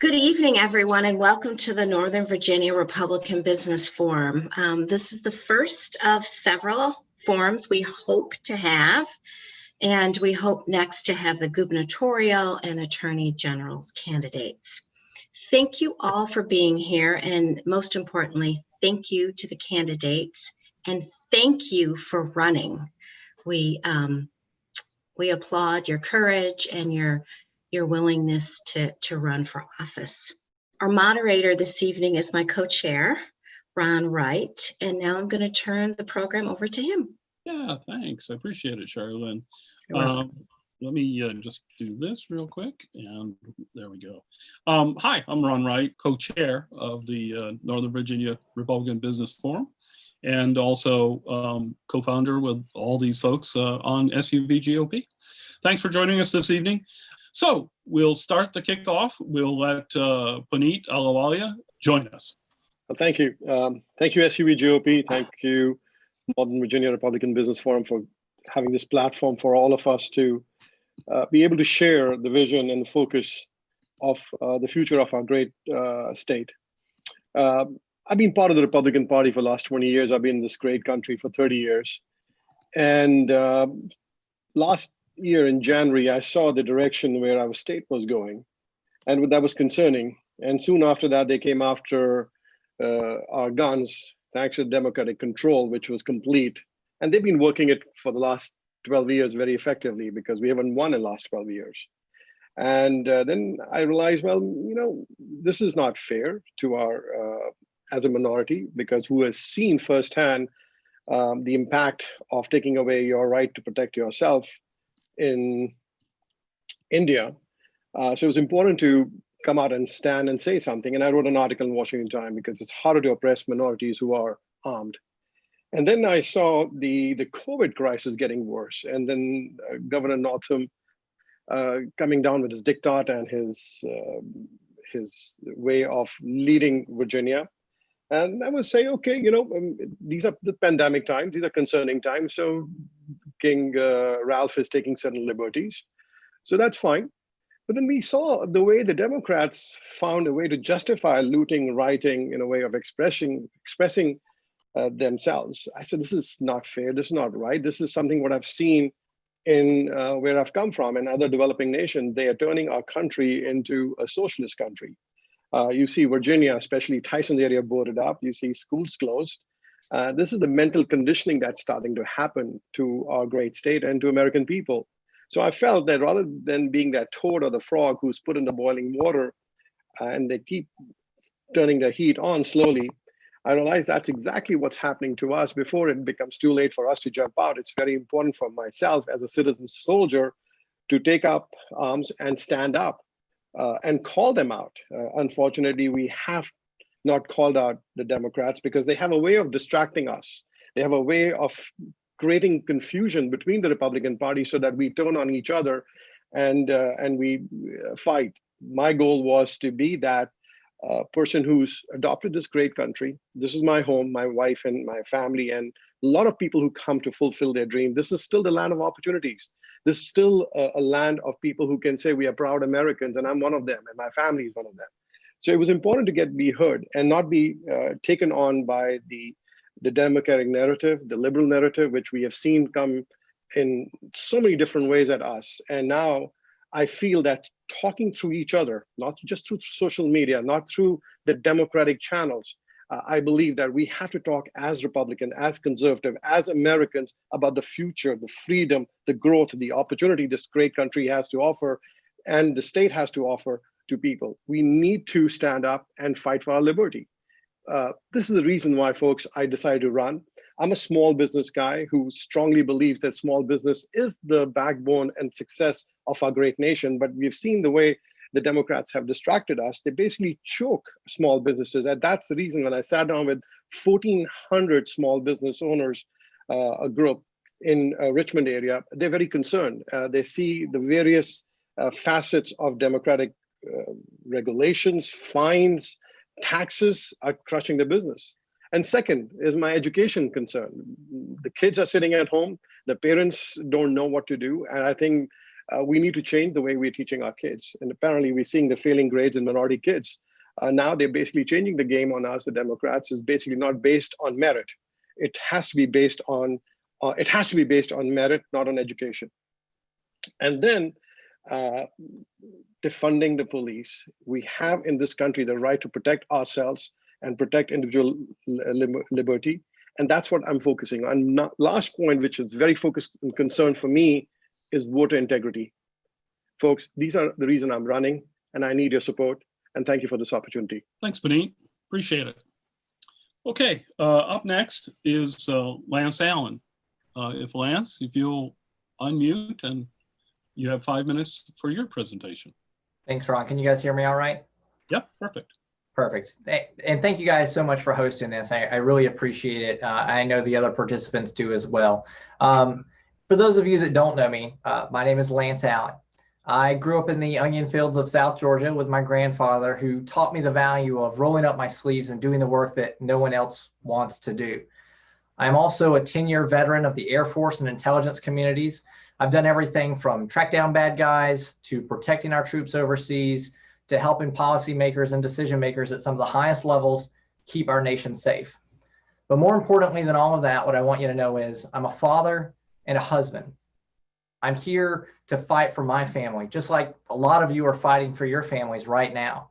Good evening, everyone, and welcome to the Northern Virginia Republican Business Forum. This is the first of several forums we hope to have, and we hope next to have the gubernatorial and attorney general's candidates. Thank you all for being here, and most importantly, thank you to the candidates, and thank you for running. We applaud your courage and your willingness to run for office. Our moderator this evening is my co-chair, Ron Wright, and now I'm going to turn the program over to him. Yeah, thanks. I appreciate it, Charlene. Let me just do this real quick, and there we go. Hi, I'm Ron Wright, co-chair of the Northern Virginia Republican Business Forum, and also co-founder with all these folks on SUV GOP. Thanks for joining us this evening. So we'll start the kickoff. We'll let Puneet Ahluwalia join us. Well, thank you. Thank you, SUV GOP. Thank you, Northern Virginia Republican Business Forum, for having this platform for all of us to be able to share the vision and the focus of the future of our great state. I've been part of the Republican Party for the last 20 years. I've been in this great country for 30 years. And last year in January, I saw the direction where our state was going, and that was concerning. And soon after that, they came after our guns, thanks to Democratic control, which was complete. And they've been working it for the last 12 years very effectively, because we haven't won in the last 12 years. And then I realized, well, you know, this is not fair to our, as a minority, because who has seen firsthand the impact of taking away your right to protect yourself in India. So it was important to come out and stand and say something. And I wrote an article in Washington Times, because it's harder to oppress minorities who are armed. And then I saw the COVID crisis getting worse. And then Governor Northam coming down with his diktat and his way of leading Virginia. And I would say, okay, you know, these are the pandemic times, these are concerning times. So King Ralph is taking certain liberties. So that's fine. But then we saw the way the Democrats found a way to justify looting, rioting in a way of expressing themselves. I said, this is not fair. This is not right. This is something what I've seen in where I've come from in other developing nations. They are turning our country into a socialist country. You see Virginia, especially Tyson's area, boarded up. You see schools closed. This is the mental conditioning that's starting to happen to our great state and to American people. So I felt that rather than being that toad or the frog who's put in the boiling water and they keep turning the heat on slowly, I realized that's exactly what's happening to us before it becomes too late for us to jump out. It's very important for myself as a citizen soldier to take up arms and stand up and call them out. Unfortunately, we have not called out the Democrats because they have a way of distracting us. They have a way of creating confusion between the Republican Party so that we turn on each other and we fight. My goal was to be that person who's adopted this great country. This is my home, my wife and my family, and a lot of people who come to fulfill their dream. This is still the land of opportunities. This is still a land of people who can say we are proud Americans, and I'm one of them, and my family is one of them. So it was important to be heard and not be taken on by the Democratic narrative, the liberal narrative, which we have seen come in so many different ways at us. And now I feel that talking through each other, not just through social media, not through the Democratic channels, I believe that we have to talk as Republican, as conservative, as Americans about the future, the freedom, the growth, the opportunity this great country has to offer and the state has to offer to people. We need to stand up and fight for our liberty. This is the reason why, folks, I decided to run. I'm a small business guy who strongly believes that small business is the backbone and success of our great nation. But we've seen the way the Democrats have distracted us. They basically choke small businesses. And that's the reason when I sat down with 1,400 small business owners, a group in Richmond area, they're very concerned. They see the various facets of Democratic regulations, fines, taxes are crushing the business. And second is my education concern. The kids are sitting at home. The parents don't know what to do. And I think we need to change the way we're teaching our kids. And apparently we're seeing the failing grades in minority kids. Now they're basically changing the game on us, the Democrats, is basically not based on merit. It has to be based on merit, not on education. And then defunding the police. We have in this country the right to protect ourselves and protect individual liberty. And that's what I'm focusing on. Last point, which is very focused and concerned for me, is voter integrity. Folks, these are the reason I'm running, and I need your support. And thank you for this opportunity. Thanks, Puneet. Appreciate it. Okay, up next is Lance Allen. If you'll unmute, and you have 5 minutes for your presentation. Thanks, Ron. Can you guys hear me all right? Yep, perfect. Perfect. And thank you guys so much for hosting this. I really appreciate it. I know the other participants do as well. For those of you that don't know me, my name is Lance Allen. I grew up in the onion fields of South Georgia with my grandfather, who taught me the value of rolling up my sleeves and doing the work that no one else wants to do. I'm also a 10-year veteran of the Air Force and intelligence communities. I've done everything from track down bad guys to protecting our troops overseas to helping policymakers and decision makers at some of the highest levels keep our nation safe. But more importantly than all of that, what I want you to know is I'm a father and a husband. I'm here to fight for my family, just like a lot of you are fighting for your families right now.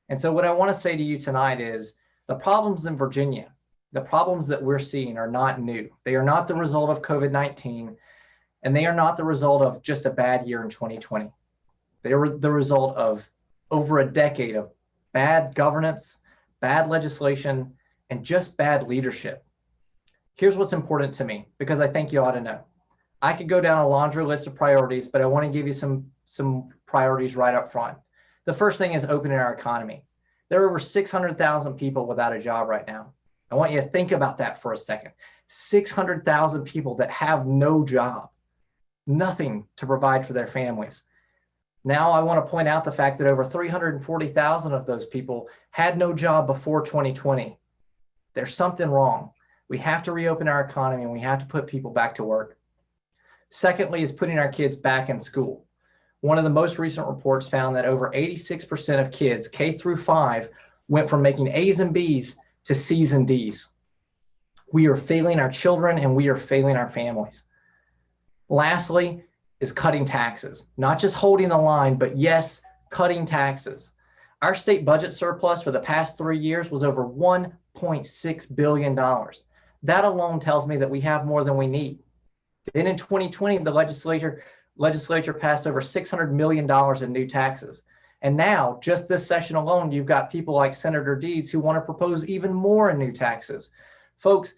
And so what I want to say to you tonight is the problems in Virginia, the problems that we're seeing are not new. They are not the result of COVID-19, and they are not the result of just a bad year in 2020. They were the result of over a decade of bad governance, bad legislation, and just bad leadership. Here's what's important to me, because I think you ought to know. I could go down a laundry list of priorities, but I want to give you some priorities right up front. The first thing is opening our economy. There are over 600,000 people without a job right now. I want you to think about that for a second. 600,000 people that have no job, nothing to provide for their families. Now I want to point out the fact that over 340,000 of those people had no job before 2020. There's something wrong. We have to reopen our economy, and we have to put people back to work. Secondly is putting our kids back in school. One of the most recent reports found that over 86% of kids K through 5 went from making A's and B's to C's and D's. We are failing our children, and we are failing our families. Lastly is cutting taxes, not just holding the line, but yes, cutting taxes. Our state budget surplus for the past 3 years was over $1.6 billion. That alone tells me that we have more than we need. Then in 2020, the legislature passed over $600 million in new taxes. And now, just this session alone, you've got people like Senator Deeds who want to propose even more in new taxes. Folks,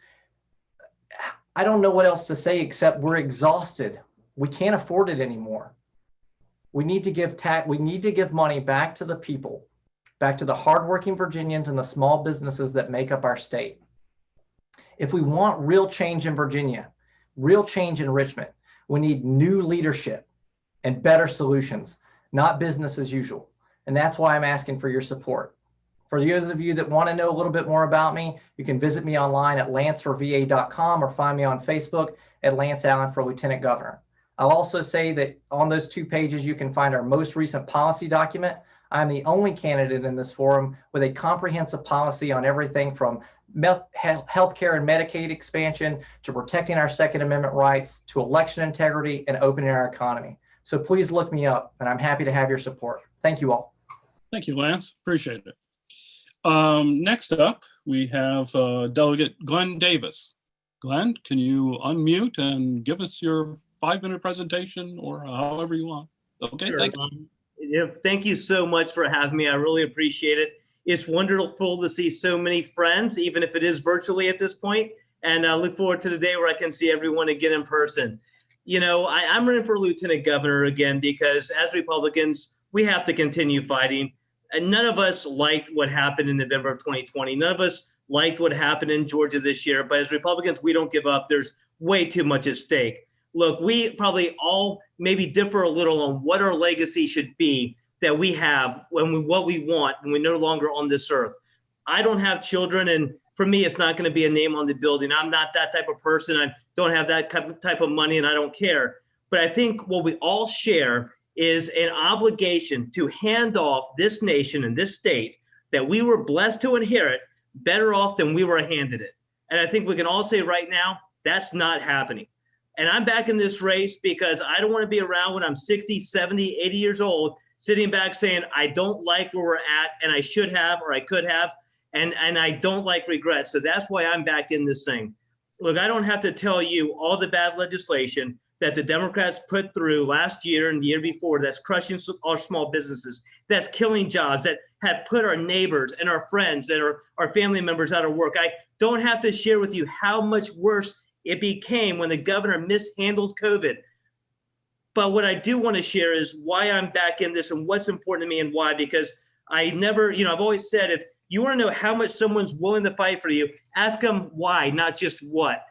I don't know what else to say except we're exhausted. We can't afford it anymore. We need to give money back to the people, back to the hardworking Virginians and the small businesses that make up our state. If we want real change in Virginia, real change in Richmond, we need new leadership and better solutions, not business as usual. And that's why I'm asking for your support. For those of you that want to know a little bit more about me, you can visit me online at lanceforva.com or find me on Facebook at Lance Allen for Lieutenant Governor. I'll also say that on those 2 pages, you can find our most recent policy document. I'm the only candidate in this forum with a comprehensive policy on everything from healthcare and Medicaid expansion to protecting our Second Amendment rights to election integrity and opening our economy. So please look me up, and I'm happy to have your support. Thank you all. Thank you, Lance. Appreciate it. Next up, we have Delegate Glenn Davis. Glenn, can you unmute and give us your 5-minute presentation, or however you want? Okay, sure. Thank you. Yeah, thank you so much for having me. I really appreciate it. It's wonderful to see so many friends, even if it is virtually at this point. And I look forward to the day where I can see everyone again in person. You know, I'm running for Lieutenant Governor again because as Republicans, we have to continue fighting. And none of us liked what happened in November of 2020. None of us liked what happened in Georgia this year. But as Republicans, we don't give up. There's way too much at stake. Look, we probably all maybe differ a little on what our legacy should be that we have what we want when we're no longer on this earth. I don't have children, and for me, it's not going to be a name on the building. I'm not that type of person. I don't have that type of money, and I don't care. But I think what we all share is an obligation to hand off this nation and this state that we were blessed to inherit better off than we were handed it. And I think we can all say right now, that's not happening. And I'm back in this race because I don't want to be around when I'm 60, 70, 80 years old, sitting back saying, I don't like where we're at and I should have or I could have, and I don't like regret. So that's why I'm back in this thing. Look, I don't have to tell you all the bad legislation that the Democrats put through last year and the year before that's crushing our small businesses, that's killing jobs, that have put our neighbors and our friends that are our family members out of work. I don't have to share with you how much worse it became when the governor mishandled COVID. But what I do want to share is why I'm back in this and what's important to me and why, because I never, I've always said, if you want to know how much someone's willing to fight for you, ask them why, not just what.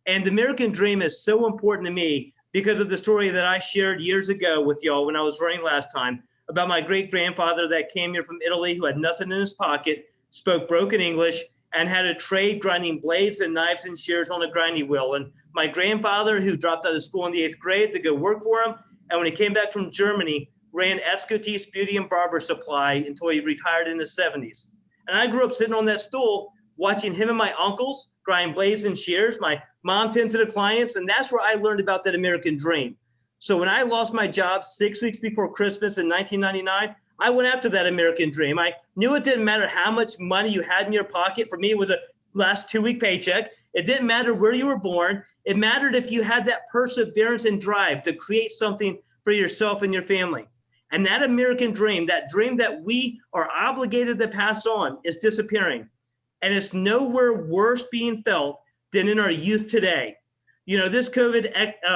And the American dream is so important to me because of the story that I shared years ago with y'all when I was running last time about my great-grandfather that came here from Italy who had nothing in his pocket, spoke broken English, and had a trade grinding blades and knives and shears on a grinding wheel. And my grandfather, who dropped out of school in the 8th grade to go work for him, and when he came back from Germany, ran Escotis Beauty and Barber Supply until he retired in his 70s. And I grew up sitting on that stool watching him and my uncles grind blades and shears. My mom tended to the clients, and that's where I learned about that American dream. So when I lost my job 6 weeks before Christmas in 1999, I went after that American dream. I knew it didn't matter how much money you had in your pocket. For me, it was a last 2-week paycheck. It didn't matter where you were born. It mattered if you had that perseverance and drive to create something for yourself and your family. And that American dream, that dream that we are obligated to pass on, is disappearing. And it's nowhere worse being felt than in our youth today. This COVID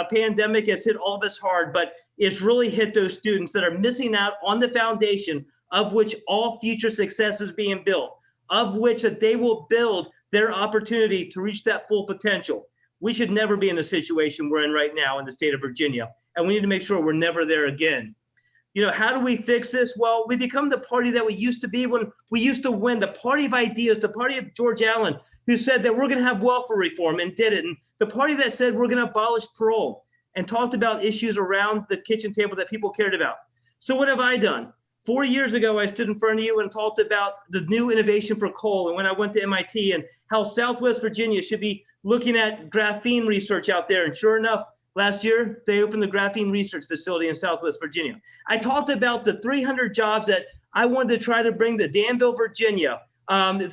pandemic has hit all of us hard, but it's really hit those students that are missing out on the foundation of which all future success is being built, of which that they will build their opportunity to reach that full potential. We should never be in the situation we're in right now in the state of Virginia, and we need to make sure we're never there again. How do we fix this? Well, we become the party that we used to be when we used to win, the party of ideas, the party of George Allen, who said that we're going to have welfare reform and did it, and the party that said we're going to abolish parole and talked about issues around the kitchen table that people cared about. So what have I done? 4 years ago, I stood in front of you and talked about the new innovation for coal, and when I went to MIT, and how Southwest Virginia should be looking at graphene research out there. And sure enough, last year, they opened the graphene research facility in Southwest Virginia. I talked about the 300 jobs that I wanted to try to bring to Danville, Virginia,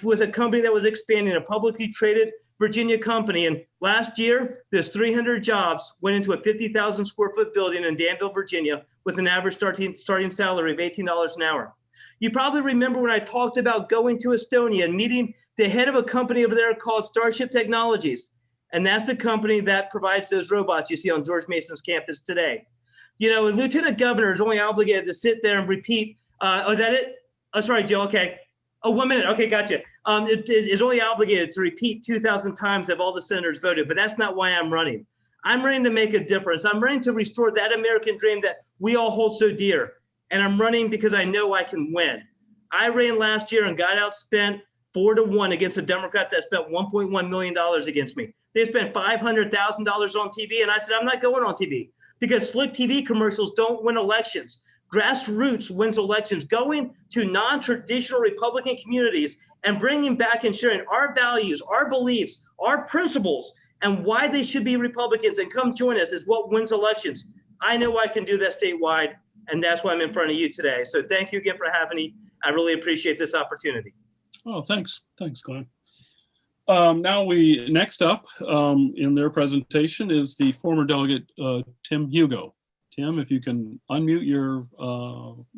with a company that was expanding, a publicly traded Virginia company. And last year, this 300 jobs went into a 50,000 square foot building in Danville, Virginia, with an average starting salary of $18 an hour. You probably remember when I talked about going to Estonia and meeting the head of a company over there called Starship Technologies. And that's the company that provides those robots you see on George Mason's campus today. A lieutenant governor is only obligated to sit there and repeat. Is that it? Oh, sorry, Jill. Okay. Oh, 1 minute. Okay, gotcha. It is only obligated to repeat 2,000 times if all the senators voted, but that's not why I'm running. I'm running to make a difference. I'm running to restore that American dream that we all hold so dear. And I'm running because I know I can win. I ran last year and got outspent 4-1 against a Democrat that spent $1.1 million against me. They spent $500,000 on TV, and I said, I'm not going on TV because slick TV commercials don't win elections. Grassroots wins elections. Going to non-traditional Republican communities and bringing back and sharing our values, our beliefs, our principles, and why they should be Republicans and come join us is what wins elections. I know I can do that statewide, and that's why I'm in front of you today. So thank you again for having me. I really appreciate this opportunity. Oh, thanks. Thanks, Glenn. Next up in their presentation is the former delegate, Tim Hugo. Tim, if you can unmute your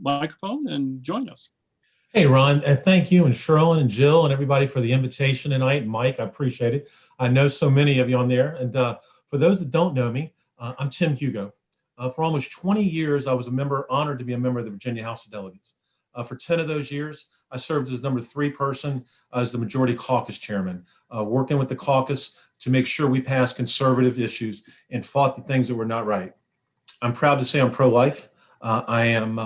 microphone and join us. Hey, Ron, and thank you, and Sherlyn and Jill and everybody for the invitation tonight. Mike, I appreciate it. I know so many of you on there. And for those that don't know me, I'm Tim Hugo. For almost 20 years, I was honored to be a member of the Virginia House of Delegates. For 10 of those years, I served as number 3 person as the Majority Caucus Chairman, working with the caucus to make sure we passed conservative issues and fought the things that were not right. I'm proud to say I'm pro-life. I am,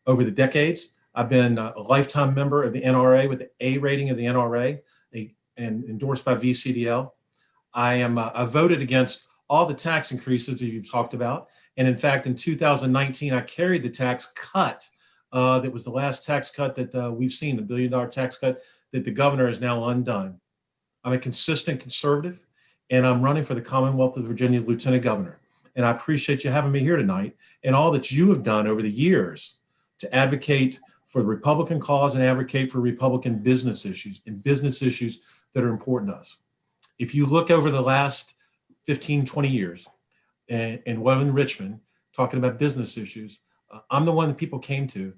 over the decades, I've been a lifetime member of the NRA with the A rating of the NRA and endorsed by VCDL. I voted against all the tax increases that you've talked about, And in fact, in 2019, I carried the tax cut. That was the last tax cut that we've seen, the $1 billion tax cut that the governor has now undone. I'm a consistent conservative, and I'm running for the Commonwealth of Virginia Lieutenant Governor. And I appreciate you having me here tonight and all that you have done over the years to advocate for the Republican cause and advocate for Republican business issues and business issues that are important to us. If you look over the last 15, 20 years, and well in Richmond, talking about business issues, I'm the one that people came to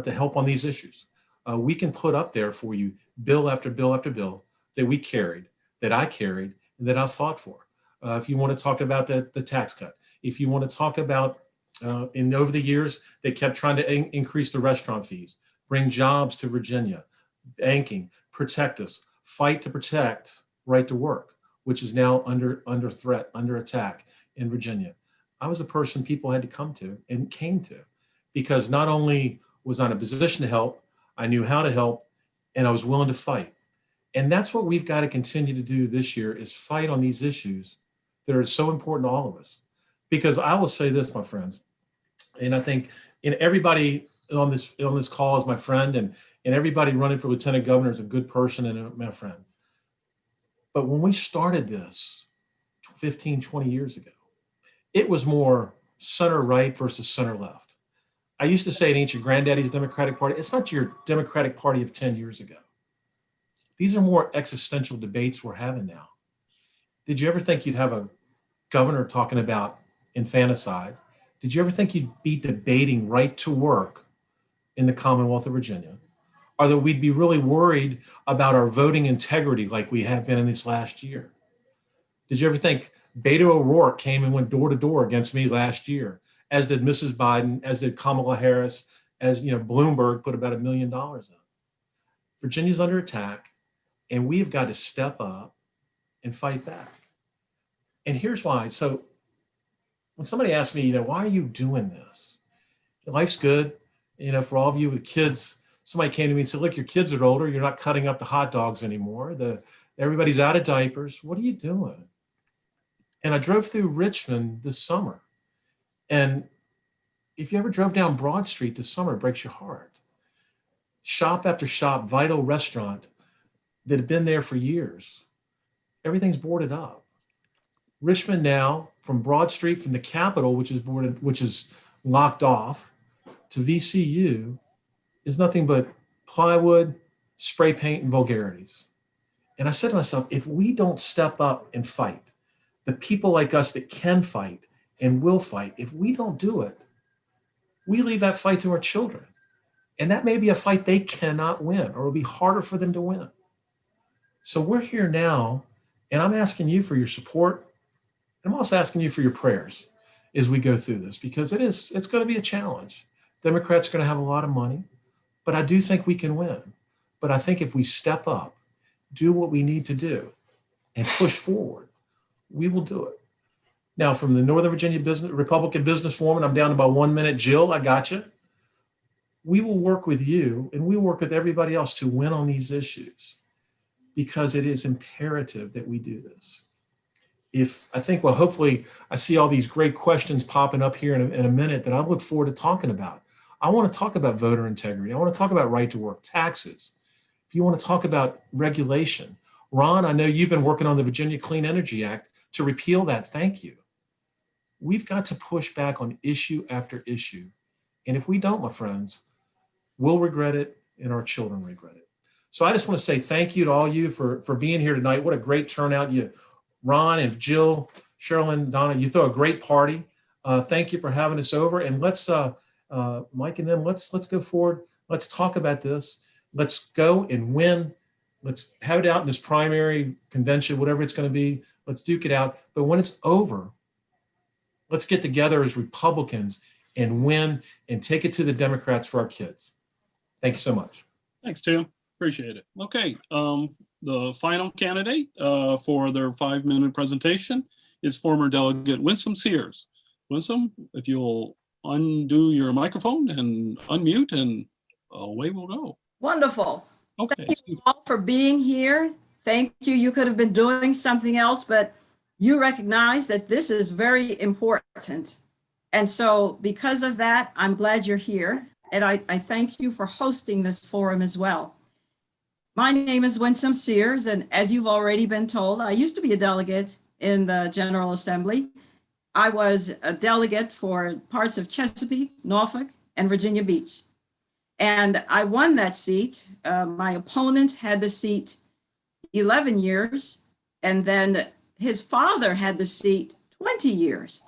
help on these issues. We can put up there for you bill after bill after bill that we carried, that I carried, and that I fought for. If you want to talk about the tax cut, if you want to talk about, and over the years, they kept trying to increase the restaurant fees, bring jobs to Virginia, banking, protect us, fight to protect right to work, which is now under threat, under attack in Virginia. I was a person people had to come to and came to, because not only was I in a position to help, I knew how to help, and I was willing to fight. And that's what we've got to continue to do this year, is fight on these issues that are so important to all of us. Because I will say this, my friends, and I think everybody on this call is my friend, and everybody running for lieutenant governor is a good person and my friend. But when we started this 15, 20 years ago, it was more center right versus center left. I used to say it ain't your granddaddy's Democratic Party. It's not your Democratic Party of 10 years ago. These are more existential debates we're having now. Did you ever think you'd have a governor talking about infanticide? Did you ever think you'd be debating right to work in the Commonwealth of Virginia? Or that we'd be really worried about our voting integrity like we have been in this last year? Did you ever think Beto O'Rourke came and went door to door against me last year, as did Mrs. Biden, as did Kamala Harris, as Bloomberg put about $1 million in? Virginia's under attack, and we've got to step up and fight back. And here's why. So when somebody asks me, why are you doing this? Life's good. For all of you with kids, somebody came to me and said, look, your kids are older. You're not cutting up the hot dogs anymore. Everybody's out of diapers. What are you doing? And I drove through Richmond this summer. And if you ever drove down Broad Street this summer, it breaks your heart. Shop after shop, Vital restaurant that had been there for years. Everything's boarded up. Richmond now, from Broad Street, from the Capitol, which is locked off, to VCU, is nothing but plywood, spray paint, and vulgarities. And I said to myself, if we don't step up and fight, the people like us that can fight and will fight, if we don't do it, we leave that fight to our children. And that may be a fight they cannot win, or it'll be harder for them to win. So we're here now, and I'm asking you for your support. I'm also asking you for your prayers as we go through this, because it's going to be a challenge. Democrats are going to have a lot of money, but I do think we can win. But I think if we step up, do what we need to do, and push forward, we will do it. Now, from the Northern Virginia Republican Business Forum, and I'm down to about 1 minute, Jill, I got you. We will work with you, and we work with everybody else to win on these issues, because it is imperative that we do this. Hopefully I see all these great questions popping up here in a minute that I look forward to talking about. I want to talk about voter integrity. I want to talk about right to work, taxes. If you want to talk about regulation, Ron, I know you've been working on the Virginia Clean Energy Act to repeal that. Thank you. We've got to push back on issue after issue. And if we don't, my friends, we'll regret it, and our children regret it. So I just want to say thank you to all you for being here tonight. What a great turnout. Ron and Jill, Sherilyn, Donna, you throw a great party. Thank you for having us over. And let's, Mike and them, let's go forward. Let's talk about this. Let's go and win. Let's have it out in this primary convention, whatever it's going to be. Let's duke it out. But when it's over, let's get together as Republicans and win and take it to the Democrats for our kids. Thank you so much. Thanks, Tim. Appreciate it. Okay. The final candidate for their 5-minute presentation is former Delegate Winsome Sears. Winsome, if you'll undo your microphone and unmute, and away we'll go. Wonderful. Okay. Thank you all for being here. Thank you. You could have been doing something else, but you recognize that this is very important. And so because of that, I'm glad you're here. And I thank you for hosting this forum as well. My name is Winsome Sears, and as you've already been told, I used to be a delegate in the General Assembly. I was a delegate for parts of Chesapeake, Norfolk, and Virginia Beach. And I won that seat. My opponent had the seat 11 years, and then his father had the seat 20 years.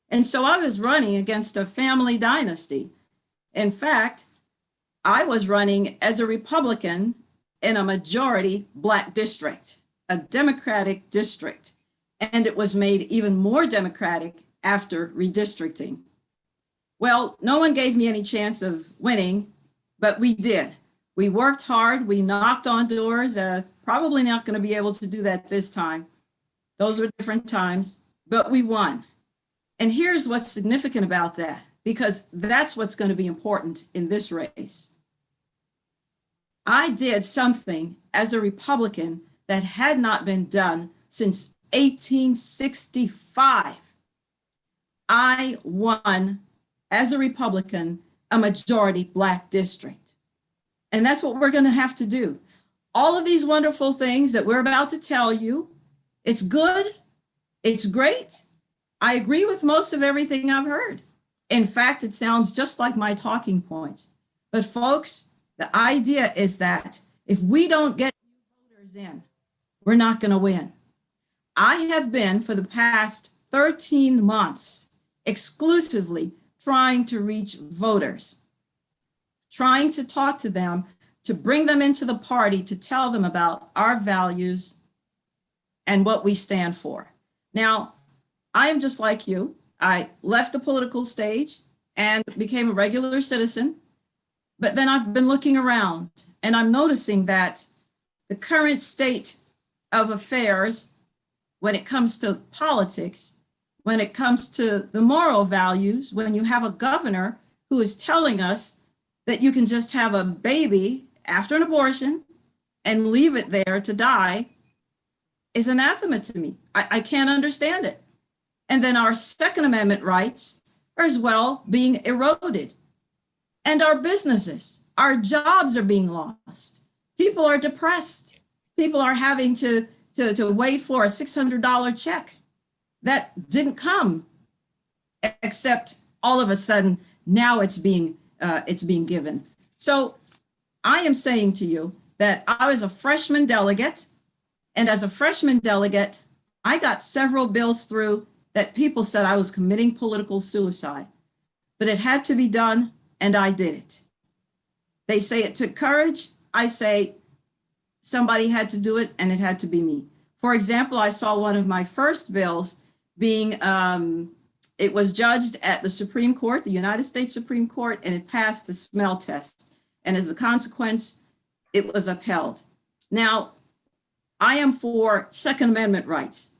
And so I was running against a family dynasty. In fact, I was running as a Republican in a majority Black district, a Democratic district. And it was made even more Democratic after redistricting. Well, no one gave me any chance of winning, but we did. We worked hard, we knocked on doors, probably not going to be able to do that this time. Those were different times, but we won. And here's what's significant about that, because that's what's going to be important in this race. I did something as a Republican that had not been done since 1865. I won as a Republican a majority Black district. And that's what we're going to have to do. All of these wonderful things that we're about to tell you, it's good, it's great. I agree with most of everything I've heard. In fact, it sounds just like my talking points. But folks, the idea is that if we don't get voters in, we're not going to win. I have been for the past 13 months exclusively trying to reach voters, trying to talk to them, to bring them into the party, to tell them about our values and what we stand for. Now, I am just like you. I left the political stage and became a regular citizen, but then I've been looking around and I'm noticing that the current state of affairs when it comes to politics, when it comes to the moral values, when you have a governor who is telling us that you can just have a baby after an abortion and leave it there to die, is anathema to me. I can't understand it. And then our Second Amendment rights are as well being eroded. And our businesses, our jobs are being lost. People are depressed. People are having to wait for a $600 check that didn't come, except all of a sudden now it's being given. So I am saying to you that I was a freshman delegate, and as a freshman delegate, I got several bills through that people said I was committing political suicide, but it had to be done, and I did it. They say it took courage. I say somebody had to do it, and it had to be me. For example, I saw one of my first bills being, it was judged at the Supreme Court, the United States Supreme Court, and it passed the smell test. And as a consequence, it was upheld. Now, I am for Second Amendment rights.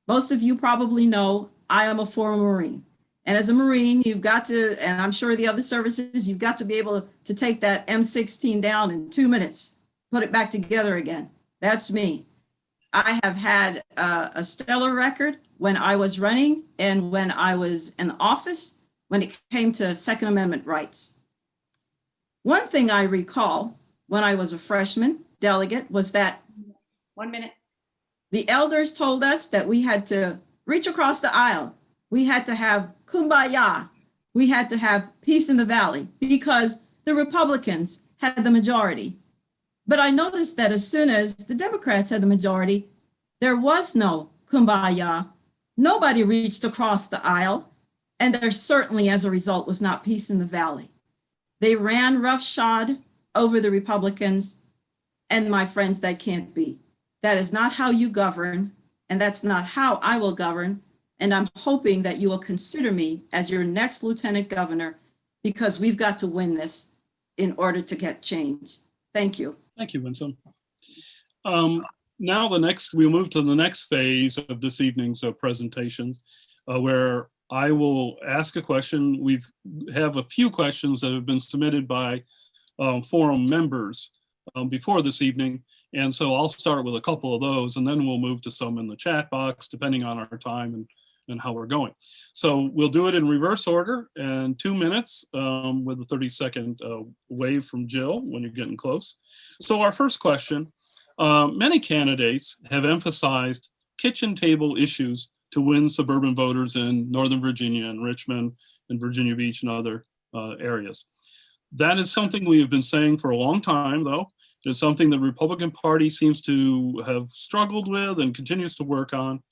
Most of you probably know I am a former Marine. And as a Marine, you've got to, and I'm sure the other services, you've got to be able to take that M16 down in 2 minutes, put it back together again. That's me. I have had a stellar record when I was running and when I was in office when it came to Second Amendment rights. One thing I recall when I was a freshman delegate was that 1 minute. The elders told us that we had to reach across the aisle. We had to have kumbaya. We had to have peace in the valley because the Republicans had the majority. But I noticed that as soon as the Democrats had the majority, there was no kumbaya. Nobody reached across the aisle. And there certainly, as a result, was not peace in the valley. They ran roughshod over the Republicans, and my friends, that can't be. That is not how you govern, and that's not how I will govern. And I'm hoping that you will consider me as your next lieutenant governor, because we've got to win this in order to get change. Thank you. Thank you, Winsome. Now we'll move to the next phase of this evening's presentations, where I will ask a question. We have a few questions that have been submitted by forum members before this evening. And so I'll start with a couple of those, and then we'll move to some in the chat box, depending on our time and and how we're going. So we'll do it in reverse order and 2 minutes with a 30-second wave from Jill when you're getting close. So our first question, many candidates have emphasized kitchen table issues to win suburban voters in Northern Virginia and Richmond and Virginia Beach and other areas. That is something we have been saying for a long time, though. It's something the Republican Party seems to have struggled with and continues to work on.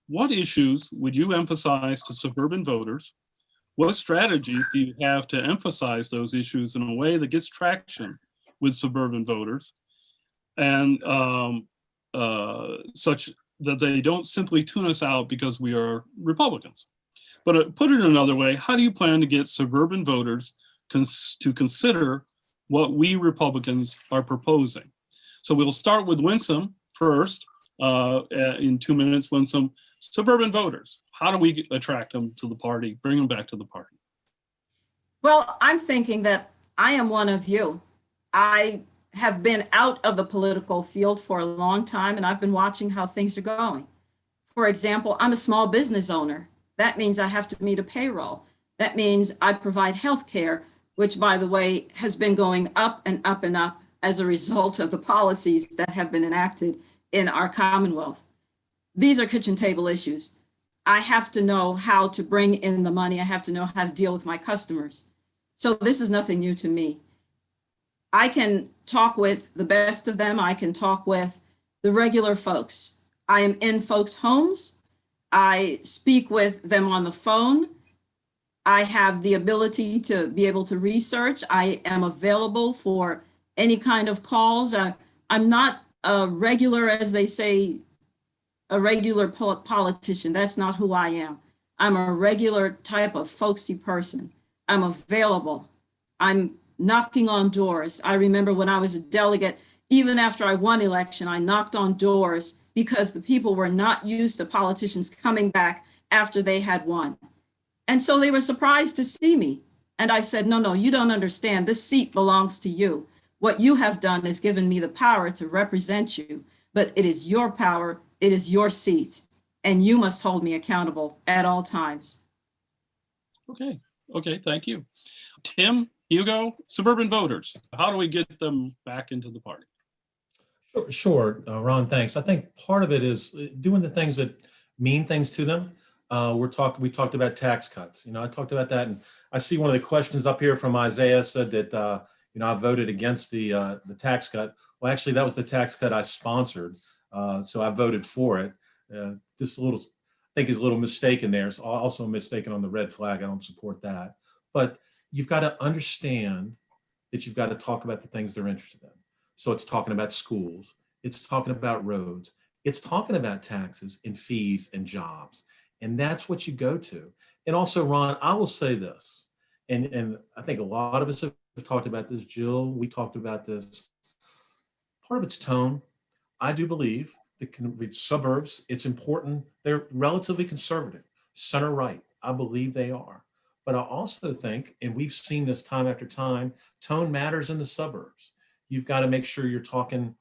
What issues would you emphasize to suburban voters? What strategy do you have to emphasize those issues in a way that gets traction with suburban voters and such that they don't simply tune us out because we are Republicans? But put it another way, how do you plan to get suburban voters to consider what we Republicans are proposing? So we'll start with Winsome first. In 2 minutes, Winsome, suburban voters, how do we attract them to the party, bring them back to the party? Well, I'm thinking that I am one of you. I have been out of the political field for a long time, and I've been watching how things are going. For example, I'm a small business owner. That means I have to meet a payroll. That means I provide health care, which, by the way, has been going up and up and up as a result of the policies that have been enacted in our Commonwealth. These are kitchen table issues. I have to know how to bring in the money. I have to know how to deal with my customers. So this is nothing new to me. I can talk with the best of them. I can talk with the regular folks. I am in folks' homes. I speak with them on the phone. I have the ability to be able to research. I am available for any kind of calls. I'm not a regular, as they say, a regular politician. That's not who I am. I'm a regular type of folksy person. I'm available. I'm knocking on doors. I remember when I was a delegate, even after I won election, I knocked on doors because the people were not used to politicians coming back after they had won. And so they were surprised to see me. And I said, no, you don't understand. This seat belongs to you. What you have done is given me the power to represent you, but it is your power, it is your seat, and you must hold me accountable at all times. Okay, thank you. Tim, Hugo, suburban voters, how do we get them back into the party? Sure, Ron, thanks. I think part of it is doing the things that mean things to them. We talked about tax cuts. I talked about that, and I see one of the questions up here from Isaiah said that I voted against the tax cut. Well, actually, that was the tax cut I sponsored, so I voted for it. Just a little, I think, is a little mistaken there. It's also mistaken on the red flag. I don't support that. But you've got to understand that you've got to talk about the things they're interested in. So it's talking about schools. It's talking about roads. It's talking about taxes and fees and jobs. And that's what you go to. And also, Ron, I will say this, and I think a lot of us have talked about this. Jill, we talked about this. Part of its tone. I do believe the suburbs, it's important. They're relatively conservative, center right. I believe they are. But I also think, and we've seen this time after time, tone matters in the suburbs. You've got to make sure you're talking.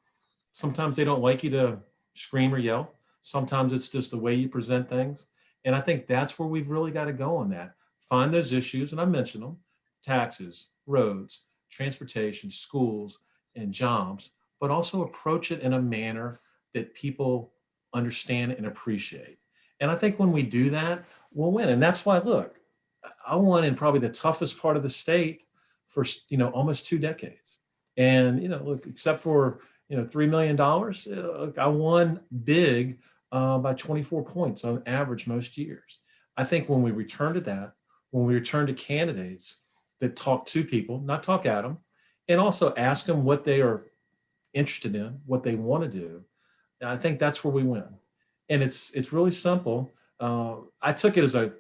Sometimes they don't like you to scream or yell. Sometimes it's just the way you present things. And I think that's where we've really got to go on that. Find those issues, and I mentioned them: taxes, roads, transportation, schools, and jobs, but also approach it in a manner that people understand and appreciate. And I think when we do that, we'll win. And that's why, look, I won in probably the toughest part of the state for almost 2 decades. And look, except for $3 million, I won big by 24 points on average most years. I think when we return to that, when we return to candidates that talk to people, not talk at them, and also ask them what they are interested in, what they want to do, I think that's where we win. And it's really simple. I took it as a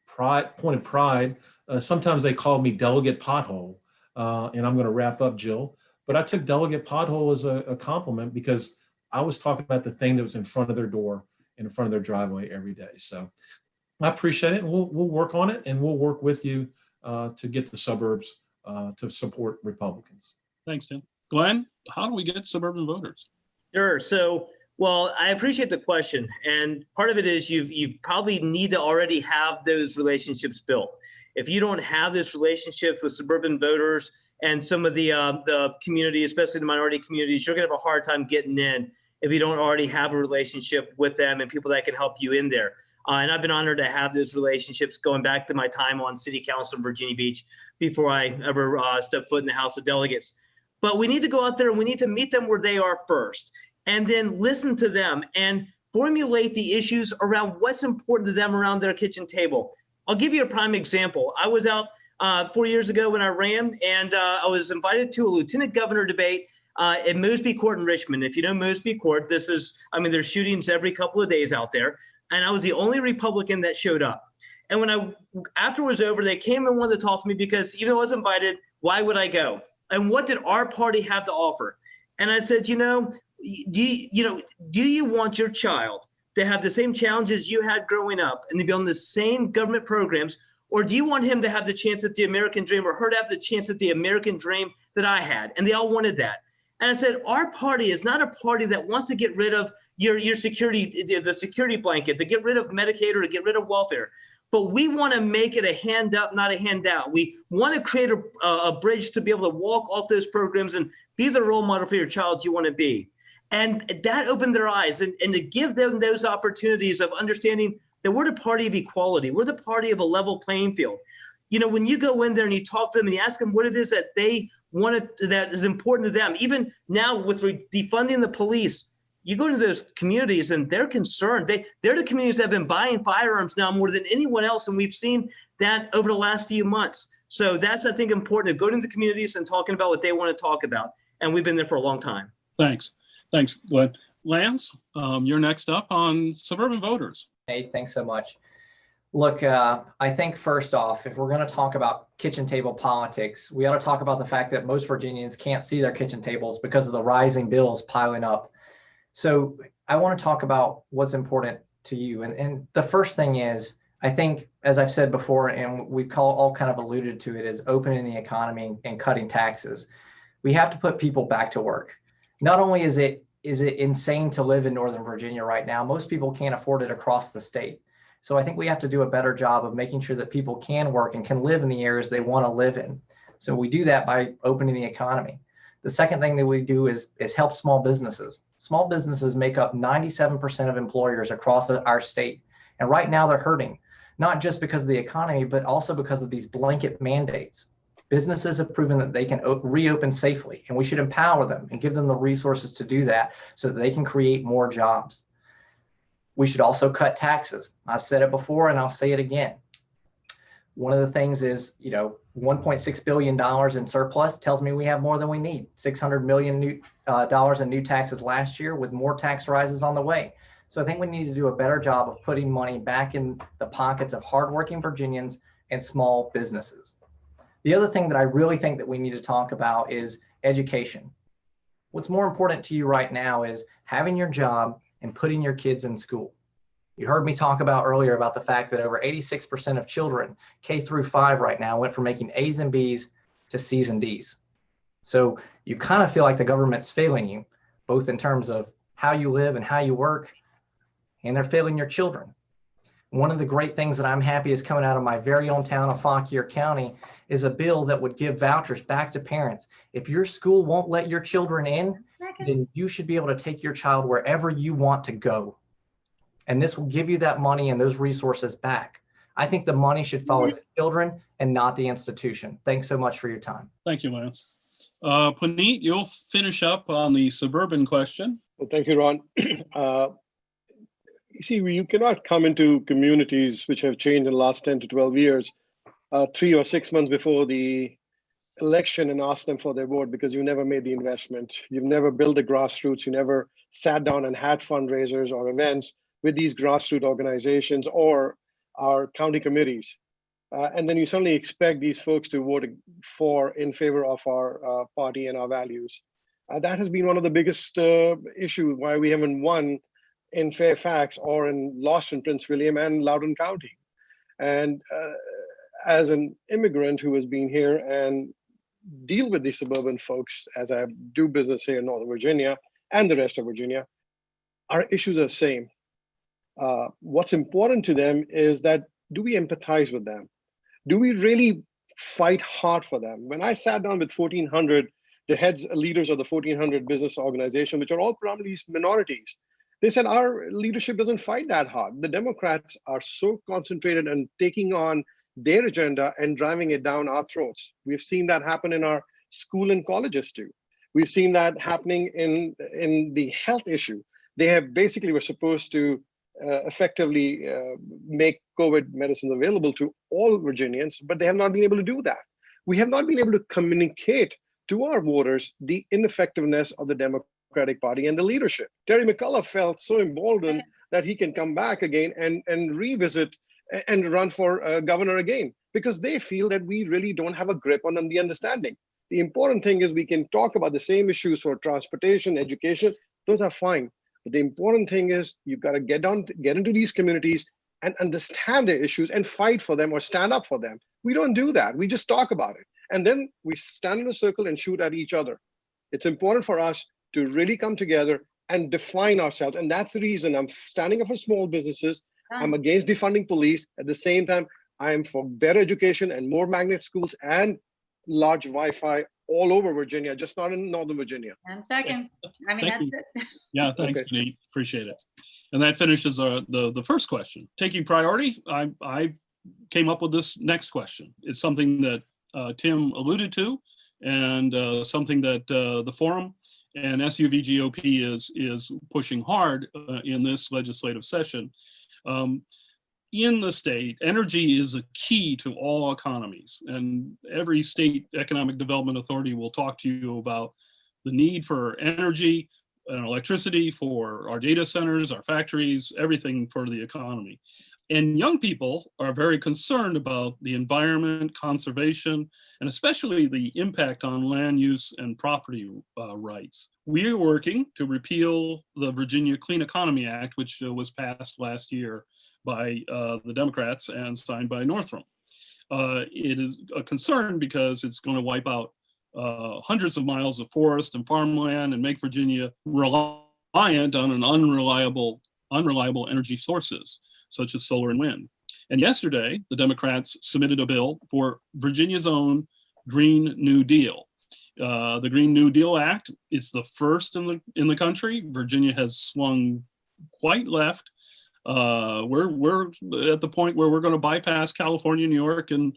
point of pride. Sometimes they called me Delegate Pothole, and I'm going to wrap up, Jill. But I took Delegate Pothole as a compliment because I was talking about the thing that was in front of their door, in front of their driveway every day. So I appreciate it, and we'll work on it, and we'll work with you to get the suburbs to support Republicans. Thanks, Tim. Glenn, how do we get suburban voters? Sure. So Well, I appreciate the question. And part of it is you probably need to already have those relationships built. If you don't have those relationships with suburban voters and some of the community, especially the minority communities, you're going to have a hard time getting in if you don't already have a relationship with them and people that can help you in there. And I've been honored to have those relationships going back to my time on City Council in Virginia Beach before I ever stepped foot in the House of Delegates. But we need to go out there and we need to meet them where they are first, and then listen to them and formulate the issues around what's important to them around their kitchen table. I'll give you a prime example. I was out 4 years ago when I ran, and I was invited to a lieutenant governor debate at Mosby Court in Richmond. If you know Mosby Court, there's shootings every couple of days out there. And I was the only Republican that showed up. And when after it was over, they came and wanted to talk to me because even though I was invited, why would I go? And what did our party have to offer? And I said, do you want your child to have the same challenges you had growing up and to be on the same government programs? Or do you want him to have the chance at the American dream, or her to have the chance at the American dream that I had? And they all wanted that. And I said, our party is not a party that wants to get rid of your security, the security blanket, to get rid of Medicaid or to get rid of welfare. But we want to make it a hand up, not a handout. We want to create a bridge to be able to walk off those programs and be the role model for your child you want to be. And that opened their eyes, and to give them those opportunities of understanding that we're the party of equality. We're the party of a level playing field. When you go in there and you talk to them and you ask them what it is that they want that is important to them, even now with defunding the police, you go to those communities and they're concerned. They're the communities that have been buying firearms now more than anyone else. And we've seen that over the last few months. So that's, I think, important, to go to the communities and talking about what they want to talk about. And we've been there for a long time. Thanks, Glenn. Lance, you're next up on suburban voters. Hey, thanks so much. Look, I think first off, if we're going to talk about kitchen table politics, we ought to talk about the fact that most Virginians can't see their kitchen tables because of the rising bills piling up. So I want to talk about what's important to you. And the first thing is, I think, as I've said before, and we all kind of alluded to it, is opening the economy and cutting taxes. We have to put people back to work. Not only is it insane to live in Northern Virginia right now, most people can't afford it across the state. So I think we have to do a better job of making sure that people can work and can live in the areas they want to live in. So we do that by opening the economy. The second thing that we do is help small businesses. Small businesses make up 97% of employers across our state. And right now they're hurting, not just because of the economy, but also because of these blanket mandates. Businesses have proven that they can reopen safely, and we should empower them and give them the resources to do that so that they can create more jobs. We should also cut taxes. I've said it before and I'll say it again. One of the things is, $1.6 billion in surplus tells me we have more than we need. $600 million in new taxes last year, with more tax rises on the way. So I think we need to do a better job of putting money back in the pockets of hardworking Virginians and small businesses. The other thing that I really think that we need to talk about is education. What's more important to you right now is having your job and putting your kids in school. You heard me talk about earlier about the fact that over 86% of children K through 5 right now went from making A's and B's to C's and D's. So you kind of feel like the government's failing you, both in terms of how you live and how you work, and they're failing your children. One of the great things that I'm happy is coming out of my very own town of Fauquier County is a bill that would give vouchers back to parents. If your school won't let your children in, then you should be able to take your child wherever you want to go. And this will give you that money and those resources back. I think the money should follow the children and not the institution. Thanks so much for your time. Thank you, Lance. Puneet, you'll finish up on the suburban question. Well, thank you, Ron. You see, you cannot come into communities which have changed in the last 10 to 12 years, 3 or 6 months before the election, and ask them for their vote because you never made the investment. You've never built the grassroots. You never sat down and had fundraisers or events with these grassroots organizations or our county committees. And then you suddenly expect these folks to vote in favor of our party and our values. That has been one of the biggest issues why we haven't won in Fairfax or lost in Prince William and Loudoun County. And as an immigrant who has been here and deal with the suburban folks as I do business here in Northern Virginia and the rest of Virginia, our issues are the same. What's important to them is that, do we empathize with them? Do we really fight hard for them? When I sat down with 1,400, the leaders of the 1,400 business organization, which are all predominantly minorities, they said our leadership doesn't fight that hard. The Democrats are so concentrated on taking on their agenda and driving it down our throats. We've seen that happen in our school and colleges too. We've seen that happening in the health issue. They have basically were supposed to effectively make COVID medicines available to all Virginians, but they have not been able to do that. We have not been able to communicate to our voters the ineffectiveness of the Democratic Party and the leadership. Terry McCullough felt so emboldened that he can come back again and revisit and run for governor again, because they feel that we really don't have a grip on the understanding. The important thing is we can talk about the same issues for transportation, education, those are fine. But the important thing is you've got to get into these communities and understand their issues and fight for them or stand up for them. We don't do that. We just talk about it. And then we stand in a circle and shoot at each other. It's important for us to really come together and define ourselves. And that's the reason I'm standing up for small businesses. I'm against defunding police. At the same time, I am for better education and more magnet schools and large Wi-Fi all over Virginia, just not in Northern Virginia. And second, I mean, that's it. Yeah, thanks, Puneet. Appreciate it. And that finishes the first question. Taking priority, I came up with this next question. It's something that Tim alluded to, and something that the forum and SUV-GOP is pushing hard in this legislative session. In the state, energy is a key to all economies, and every state economic development authority will talk to you about the need for energy and electricity for our data centers, our factories, everything for the economy. And young people are very concerned about the environment, conservation, and especially the impact on land use and property rights. We are working to repeal the Virginia Clean Economy Act, which was passed last year by the Democrats and signed by Northam. It is a concern because it's going to wipe out hundreds of miles of forest and farmland and make Virginia reliant on an unreliable energy sources, such as solar and wind. And yesterday, the Democrats submitted a bill for Virginia's own Green New Deal. The Green New Deal Act is the first in the country. Virginia has swung quite left. We're at the point where we're going to bypass California, New York, and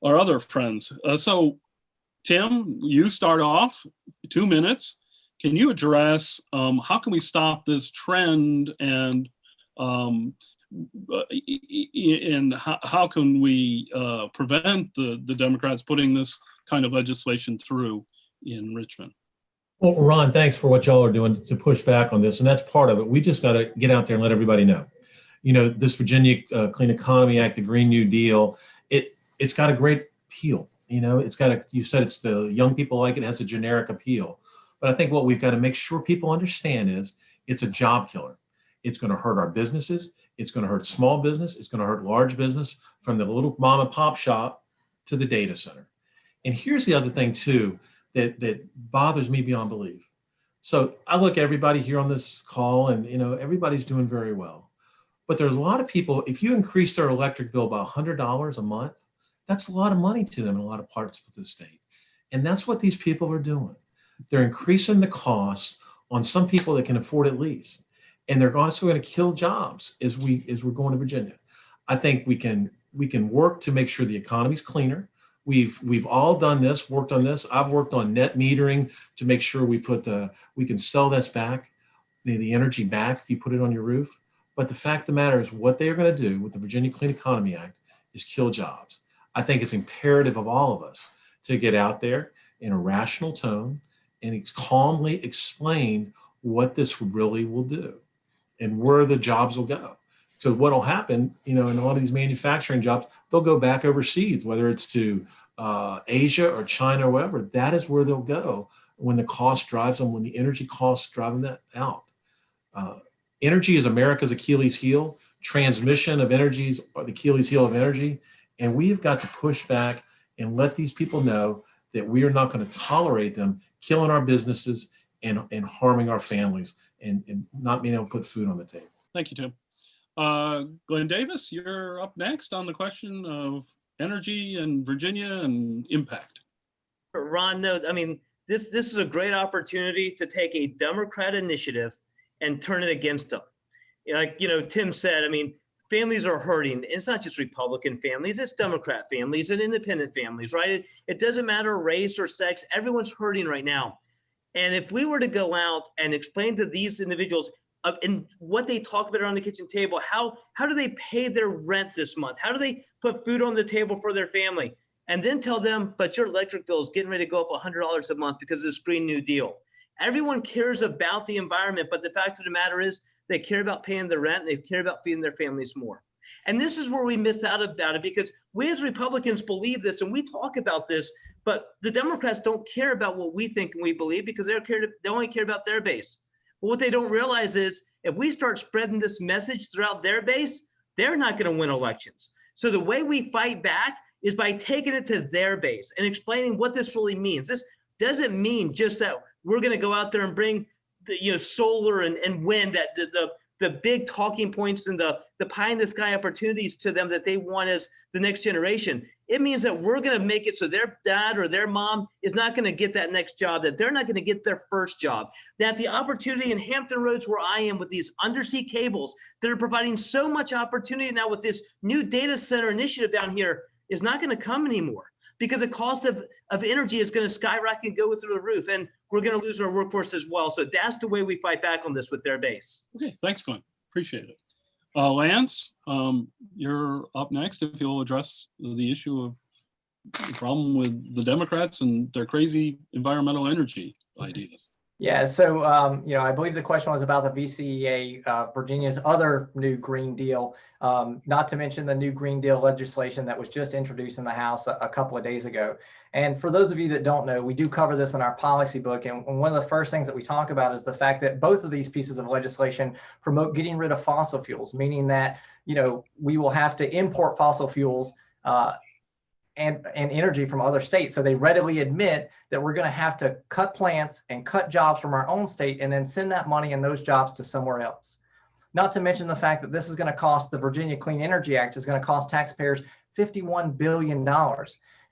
our other friends. So, Tim, you start off, 2 minutes. Can you address how can we stop this trend, and how can we prevent the Democrats putting this kind of legislation through in Richmond? Well, Ron, thanks for what y'all are doing to push back on this, and that's part of it. We just got to get out there and let everybody know. You know, this Virginia Clean Economy Act, the Green New Deal, it's got a great appeal. You know, you said it's the young people like it, has a generic appeal. But I think what we've got to make sure people understand is it's a job killer. It's going to hurt our businesses. It's going to hurt small business. It's going to hurt large business, from the little mom and pop shop to the data center. And here's the other thing too, that bothers me beyond belief. So I look at everybody here on this call, and everybody's doing very well. But there's a lot of people, if you increase their electric bill by $100 a month, that's a lot of money to them in a lot of parts of the state. And that's what these people are doing. They're increasing the costs on some people that can afford it least. And they're also going to kill jobs as we're going to Virginia. I think we can work to make sure the economy's cleaner. We've all done this, worked on this. I've worked on net metering to make sure we can sell this back, the energy back if you put it on your roof. But the fact of the matter is, what they are going to do with the Virginia Clean Economy Act is kill jobs. I think it's imperative of all of us to get out there in a rational tone and calmly explain what this really will do and where the jobs will go. So what will happen, in a lot of these manufacturing jobs, they'll go back overseas, whether it's to Asia or China or wherever. That is where they'll go when the cost drives them, when the energy costs drive them out. Energy is America's Achilles heel. Transmission of energy is the Achilles heel of energy. And we've got to push back and let these people know that we are not going to tolerate them killing our businesses and harming our families and not being able to put food on the table. Thank you, Tim. Glenn Davis, you're up next on the question of energy in Virginia and impact. Ron, no, I mean, this is a great opportunity to take a Democrat initiative and turn it against them. Like, Tim said, I mean, families are hurting. It's not just Republican families, it's Democrat families and independent families, right? It doesn't matter race or sex, everyone's hurting right now. And if we were to go out and explain to these individuals in what they talk about around the kitchen table, how do they pay their rent this month? How do they put food on the table for their family? And then tell them, but your electric bill is getting ready to go up $100 a month because of this Green New Deal. Everyone cares about the environment, but the fact of the matter is they care about paying their rent and they care about feeding their families more. And this is where we miss out about it, because we as Republicans believe this and we talk about this, but the Democrats don't care about what we think and we believe because they only care about their base. But what they don't realize is if we start spreading this message throughout their base, they're not going to win elections. So the way we fight back is by taking it to their base and explaining what this really means. This doesn't mean just that we're going to go out there and bring the solar and wind, that the big talking points and the pie in the sky opportunities to them that they want as the next generation. It means that we're going to make it so their dad or their mom is not going to get that next job, that they're not going to get their first job, that the opportunity in Hampton Roads where I am with these undersea cables that are providing so much opportunity now with this new data center initiative down here is not going to come anymore because the cost of energy is going to skyrocket and go through the roof, and we're going to lose our workforce as well. So that's the way we fight back on this with their base. Okay, thanks, Glenn. Appreciate it. Lance, you're up next if you'll address the issue of the problem with the Democrats and their crazy environmental energy ideas. Yeah, so, I believe the question was about the VCEA, Virginia's other new Green Deal, not to mention the new Green Deal legislation that was just introduced in the House a couple of days ago. And for those of you that don't know, we do cover this in our policy book. And one of the first things that we talk about is the fact that both of these pieces of legislation promote getting rid of fossil fuels, meaning that, we will have to import fossil fuels and energy from other states. So they readily admit that we're going to have to cut plants and cut jobs from our own state and then send that money and those jobs to somewhere else. Not to mention the fact that this is going to cost, the Virginia Clean Energy Act is going to cost taxpayers $51 billion.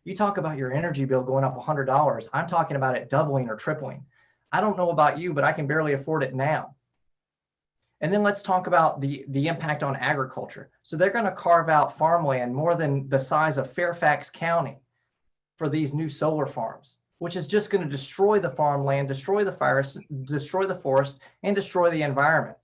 You talk about your energy bill going up $100. I'm talking about it doubling or tripling. I don't know about you, but I can barely afford it now. And then let's talk about the impact on agriculture. So they're going to carve out farmland more than the size of Fairfax County for these new solar farms, which is just going to destroy the farmland, destroy the forest, and destroy the environment.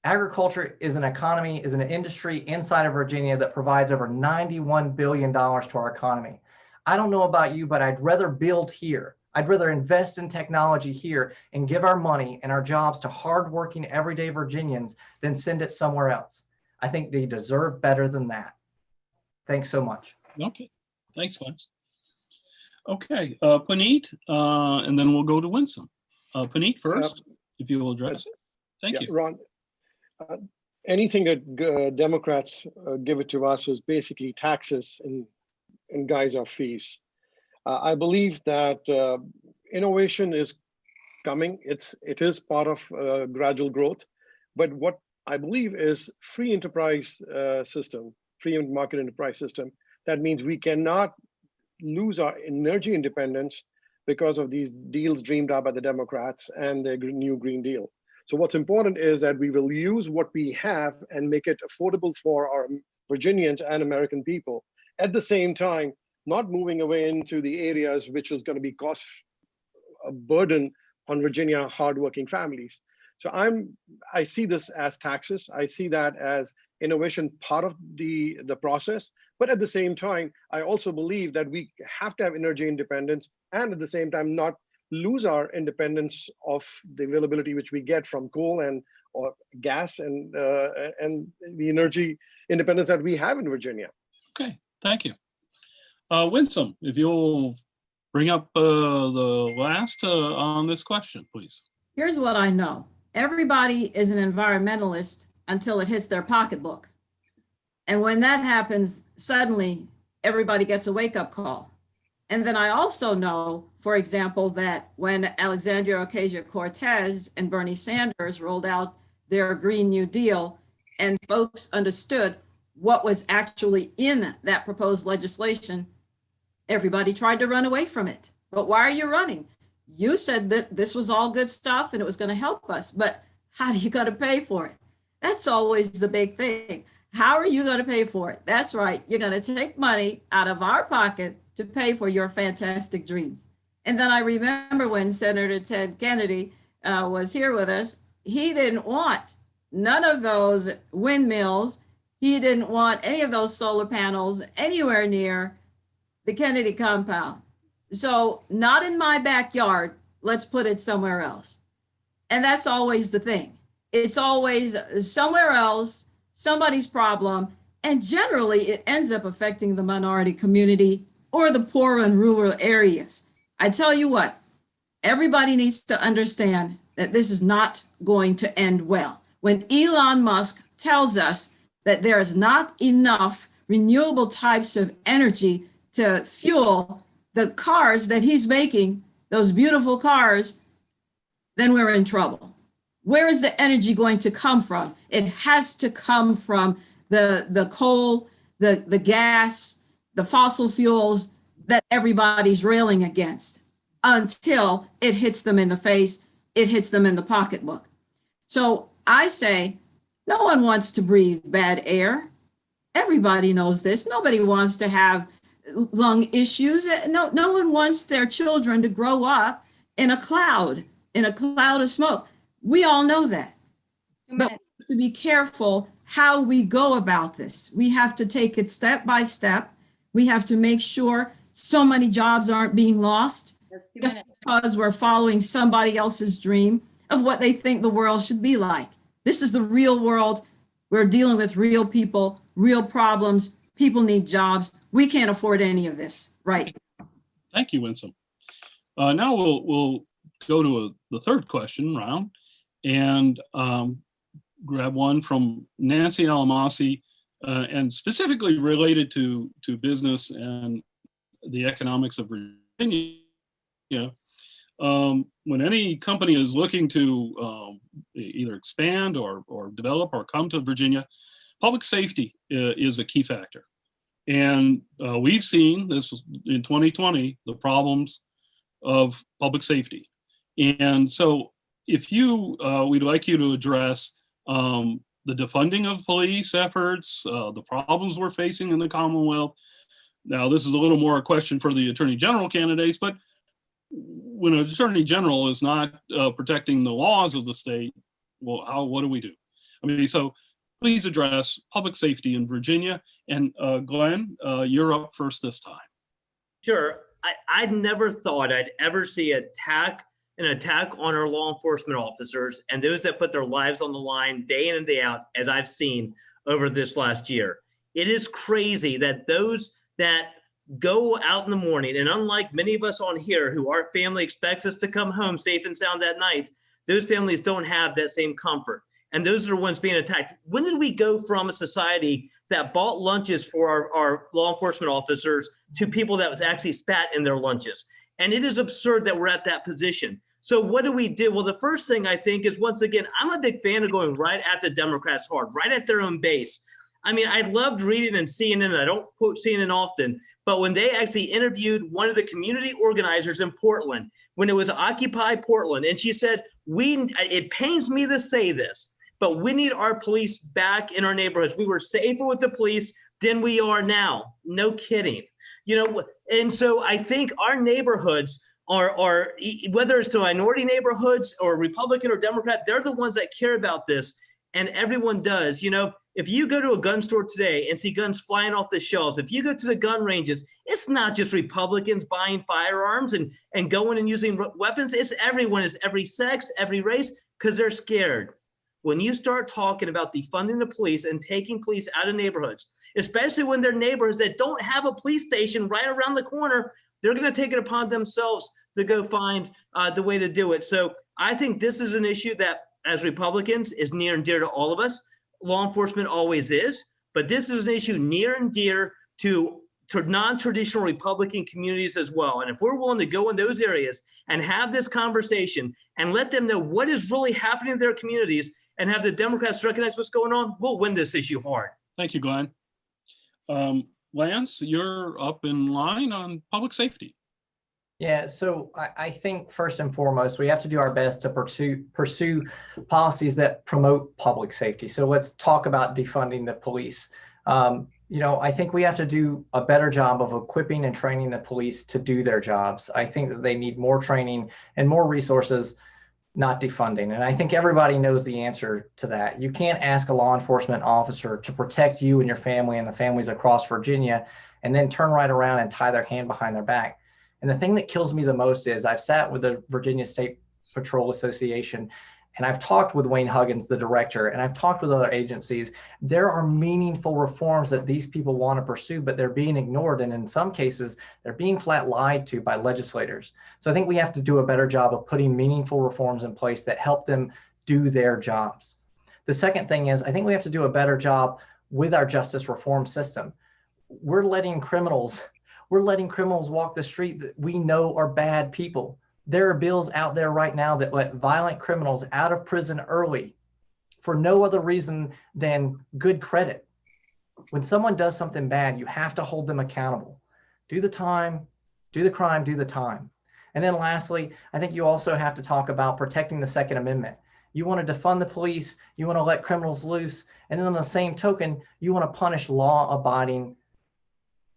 Agriculture is an economy, is an industry inside of Virginia that provides over $91 billion to our economy. I don't know about you, but I'd rather build here. I'd rather invest in technology here and give our money and our jobs to hardworking everyday Virginians than send it somewhere else. I think they deserve better than that. Thanks so much. Okay, thanks, Lance. Okay, Puneet, and then we'll go to Winsome. Puneet first, if you will address it. Thank you. Ron, anything that Democrats give it to us is basically taxes in guise of fees. I believe that innovation is coming. It is part of gradual growth, but what I believe is free enterprise system, free market enterprise system. That means we cannot lose our energy independence because of these deals dreamed up by the Democrats and the new Green Deal. So what's important is that we will use what we have and make it affordable for our Virginians and American people. At the same time, not moving away into the areas which is going to be cost a burden on Virginia hardworking families. So I see this as taxes. I see that as innovation part of the process. But at the same time, I also believe that we have to have energy independence and at the same time not lose our independence of the availability which we get from coal or gas and the energy independence that we have in Virginia. Okay, thank you. Winsome, if you'll bring up the last on this question, please. Here's what I know. Everybody is an environmentalist until it hits their pocketbook. And when that happens, suddenly everybody gets a wake-up call. And then I also know, for example, that when Alexandria Ocasio-Cortez and Bernie Sanders rolled out their Green New Deal and folks understood what was actually in that proposed legislation, everybody tried to run away from it. But why are you running? You said that this was all good stuff and it was going to help us, but how are you going to pay for it? That's always the big thing. How are you going to pay for it? That's right. You're going to take money out of our pocket to pay for your fantastic dreams. And then I remember when Senator Ted Kennedy was here with us, he didn't want none of those windmills. He didn't want any of those solar panels anywhere near the Kennedy compound. So not in my backyard, let's put it somewhere else. And that's always the thing. It's always somewhere else, somebody's problem. And generally it ends up affecting the minority community or the poor and rural areas. I tell you what, everybody needs to understand that this is not going to end well. When Elon Musk tells us that there is not enough renewable types of energy to fuel the cars that he's making, those beautiful cars, then we're in trouble. Where is the energy going to come from? It has to come from the coal, the gas, the fossil fuels that everybody's railing against until it hits them in the face, it hits them in the pocketbook. So I say, no one wants to breathe bad air. Everybody knows this. Nobody wants to have lung issues. No one wants their children to grow up in a cloud of smoke. We all know that. But we have to be careful how we go about this. We have to take it step by step. We have to make sure so many jobs aren't being lost just because we're following somebody else's dream of what they think the world should be like. This is the real world. We're dealing with real people, real problems. People need jobs. We can't afford any of this, right? Thank you, Winsome. Now we'll go to the third question round and grab one from Nancy Alamasi, and specifically related to business and the economics of Virginia. When any company is looking to either expand or develop or come to Virginia, public safety is a key factor. And we've seen this in 2020, the problems of public safety. And so if we'd like you to address the defunding of police efforts, the problems we're facing in the Commonwealth. Now, this is a little more a question for the Attorney General candidates, but when an Attorney General is not protecting the laws of the state, well, what do we do? I mean, so please address public safety in Virginia. And Glenn, you're up first this time. Sure. I'd never thought I'd ever see an attack on our law enforcement officers and those that put their lives on the line day in and day out, as I've seen over this last year. It is crazy that those that go out in the morning, and unlike many of us on here who our family expects us to come home safe and sound that night, those families don't have that same comfort. And those are the ones being attacked. When did we go from a society that bought lunches for our law enforcement officers to people that was actually spat in their lunches? And it is absurd that we're at that position. So what do we do? Well, the first thing I think is, once again, I'm a big fan of going right at the Democrats hard, right at their own base. I mean, I loved reading in CNN, and I don't quote CNN often, but when they actually interviewed one of the community organizers in Portland, when it was Occupy Portland, and she said, it pains me to say this, but we need our police back in our neighborhoods. We were safer with the police than we are now. No kidding. And so I think our neighborhoods are whether it's the minority neighborhoods or Republican or Democrat, they're the ones that care about this, and everyone does. If you go to a gun store today and see guns flying off the shelves, if you go to the gun ranges, it's not just Republicans buying firearms and going and using weapons. It's everyone. It's every sex, every race, because they're scared. When you start talking about defunding the police and taking police out of neighborhoods, especially when they're neighborhoods that don't have a police station right around the corner, they're going to take it upon themselves to go find the way to do it. So I think this is an issue that, as Republicans, is near and dear to all of us. Law enforcement always is, but this is an issue near and dear to non-traditional Republican communities as well. And if we're willing to go in those areas and have this conversation and let them know what is really happening in their communities and have the Democrats recognize what's going on, we'll win this issue hard. Thank you, Glenn. Lance, you're up in line on public safety. Yeah, so I think first and foremost, we have to do our best to pursue policies that promote public safety. So let's talk about defunding the police. I think we have to do a better job of equipping and training the police to do their jobs. I think that they need more training and more resources, not defunding. And I think everybody knows the answer to that. You can't ask a law enforcement officer to protect you and your family and the families across Virginia and then turn right around and tie their hand behind their back. And the thing that kills me the most is I've sat with the Virginia State Patrol Association, and I've talked with Wayne Huggins, the director, and I've talked with other agencies. There are meaningful reforms that these people want to pursue, but they're being ignored. And in some cases, they're being flat lied to by legislators. So I think we have to do a better job of putting meaningful reforms in place that help them do their jobs. The second thing is I think we have to do a better job with our justice reform system. We're letting criminals walk the street that we know are bad people. There are bills out there right now that let violent criminals out of prison early for no other reason than good credit. When someone does something bad, you have to hold them accountable. Do the time, do the crime, do the time. And then lastly, I think you also have to talk about protecting the Second Amendment. You want to defund the police, you want to let criminals loose, and then on the same token, you want to punish law-abiding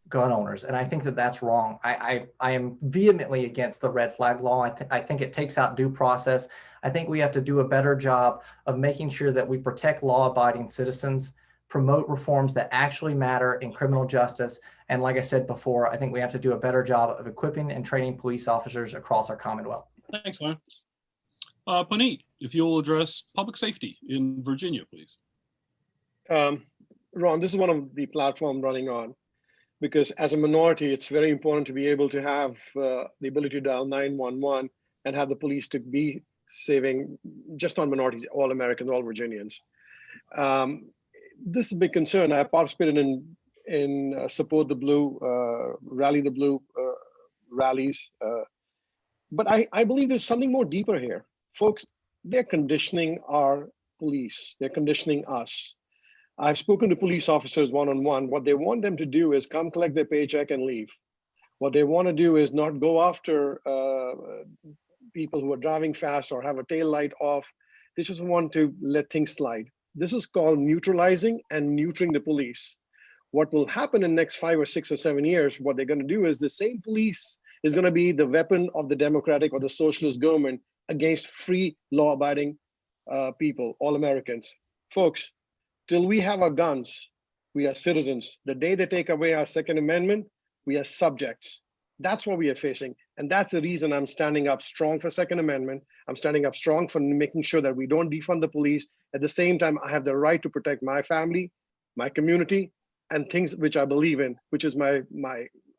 gun owners. And I think that that's wrong. I am vehemently against the red flag law. I think it takes out due process. I think we have to do a better job of making sure that we protect law-abiding citizens, promote reforms that actually matter in criminal justice. And like I said before, I think we have to do a better job of equipping and training police officers across our Commonwealth. Thanks, Lance. Puneet, if you'll address public safety in Virginia, please. Ron, this is one of the platforms running on, because as a minority, it's very important to be able to have the ability to dial 911 and have the police to be saving just on minorities, all Americans, all Virginians. This is a big concern. I participated in Support the Blue, Rally the Blue rallies. But I believe there's something more deeper here. Folks, they're conditioning our police. They're conditioning us. I've spoken to police officers one-on-one. What they want them to do is come collect their paycheck and leave. What they want to do is not go after people who are driving fast or have a tail light off. They just want to let things slide. This is called neutralizing and neutering the police. What will happen in the next 5 or 6 or 7 years, what they're going to do is the same police is going to be the weapon of the Democratic or the socialist government against free, law-abiding people, all Americans. Folks, till we have our guns, we are citizens. The day they take away our Second Amendment, we are subjects. That's what we are facing. And that's the reason I'm standing up strong for Second Amendment. I'm standing up strong for making sure that we don't defund the police. At the same time, I have the right to protect my family, my community, and things which I believe in, which is my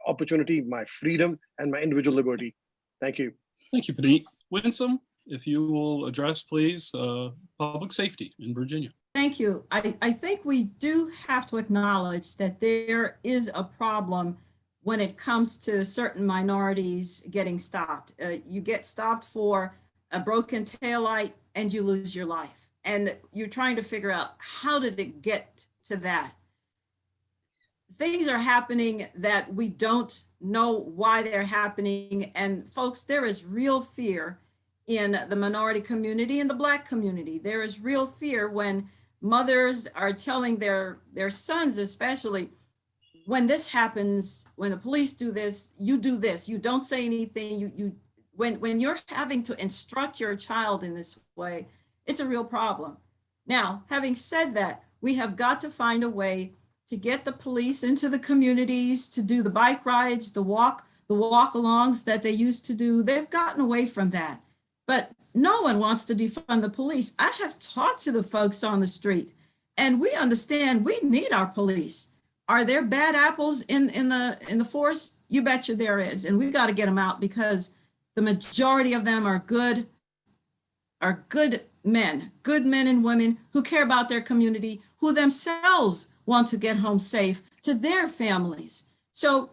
opportunity, my freedom, and my individual liberty. Thank you. Thank you, Puneet. Winsome, if you will address, please, public safety in Virginia. Thank you. I think we do have to acknowledge that there is a problem when it comes to certain minorities getting stopped. You get stopped for a broken taillight and you lose your life. And you're trying to figure out, how did it get to that? Things are happening that we don't know why they're happening. And folks, there is real fear in the minority community and the Black community. There is real fear when mothers are telling their sons, especially, when this happens, when the police do this, you don't say anything. When you're having to instruct your child in this way, it's a real problem. Now, having said that, we have got to find a way to get the police into the communities, to do the bike rides, the walk-alongs that they used to do. They've gotten away from that. But no one wants to defund the police. I have talked to the folks on the street, and we understand we need our police. Are there bad apples in the force? You betcha there is, and we've got to get them out, because the majority of them are good men and women who care about their community, who themselves want to get home safe to their families. So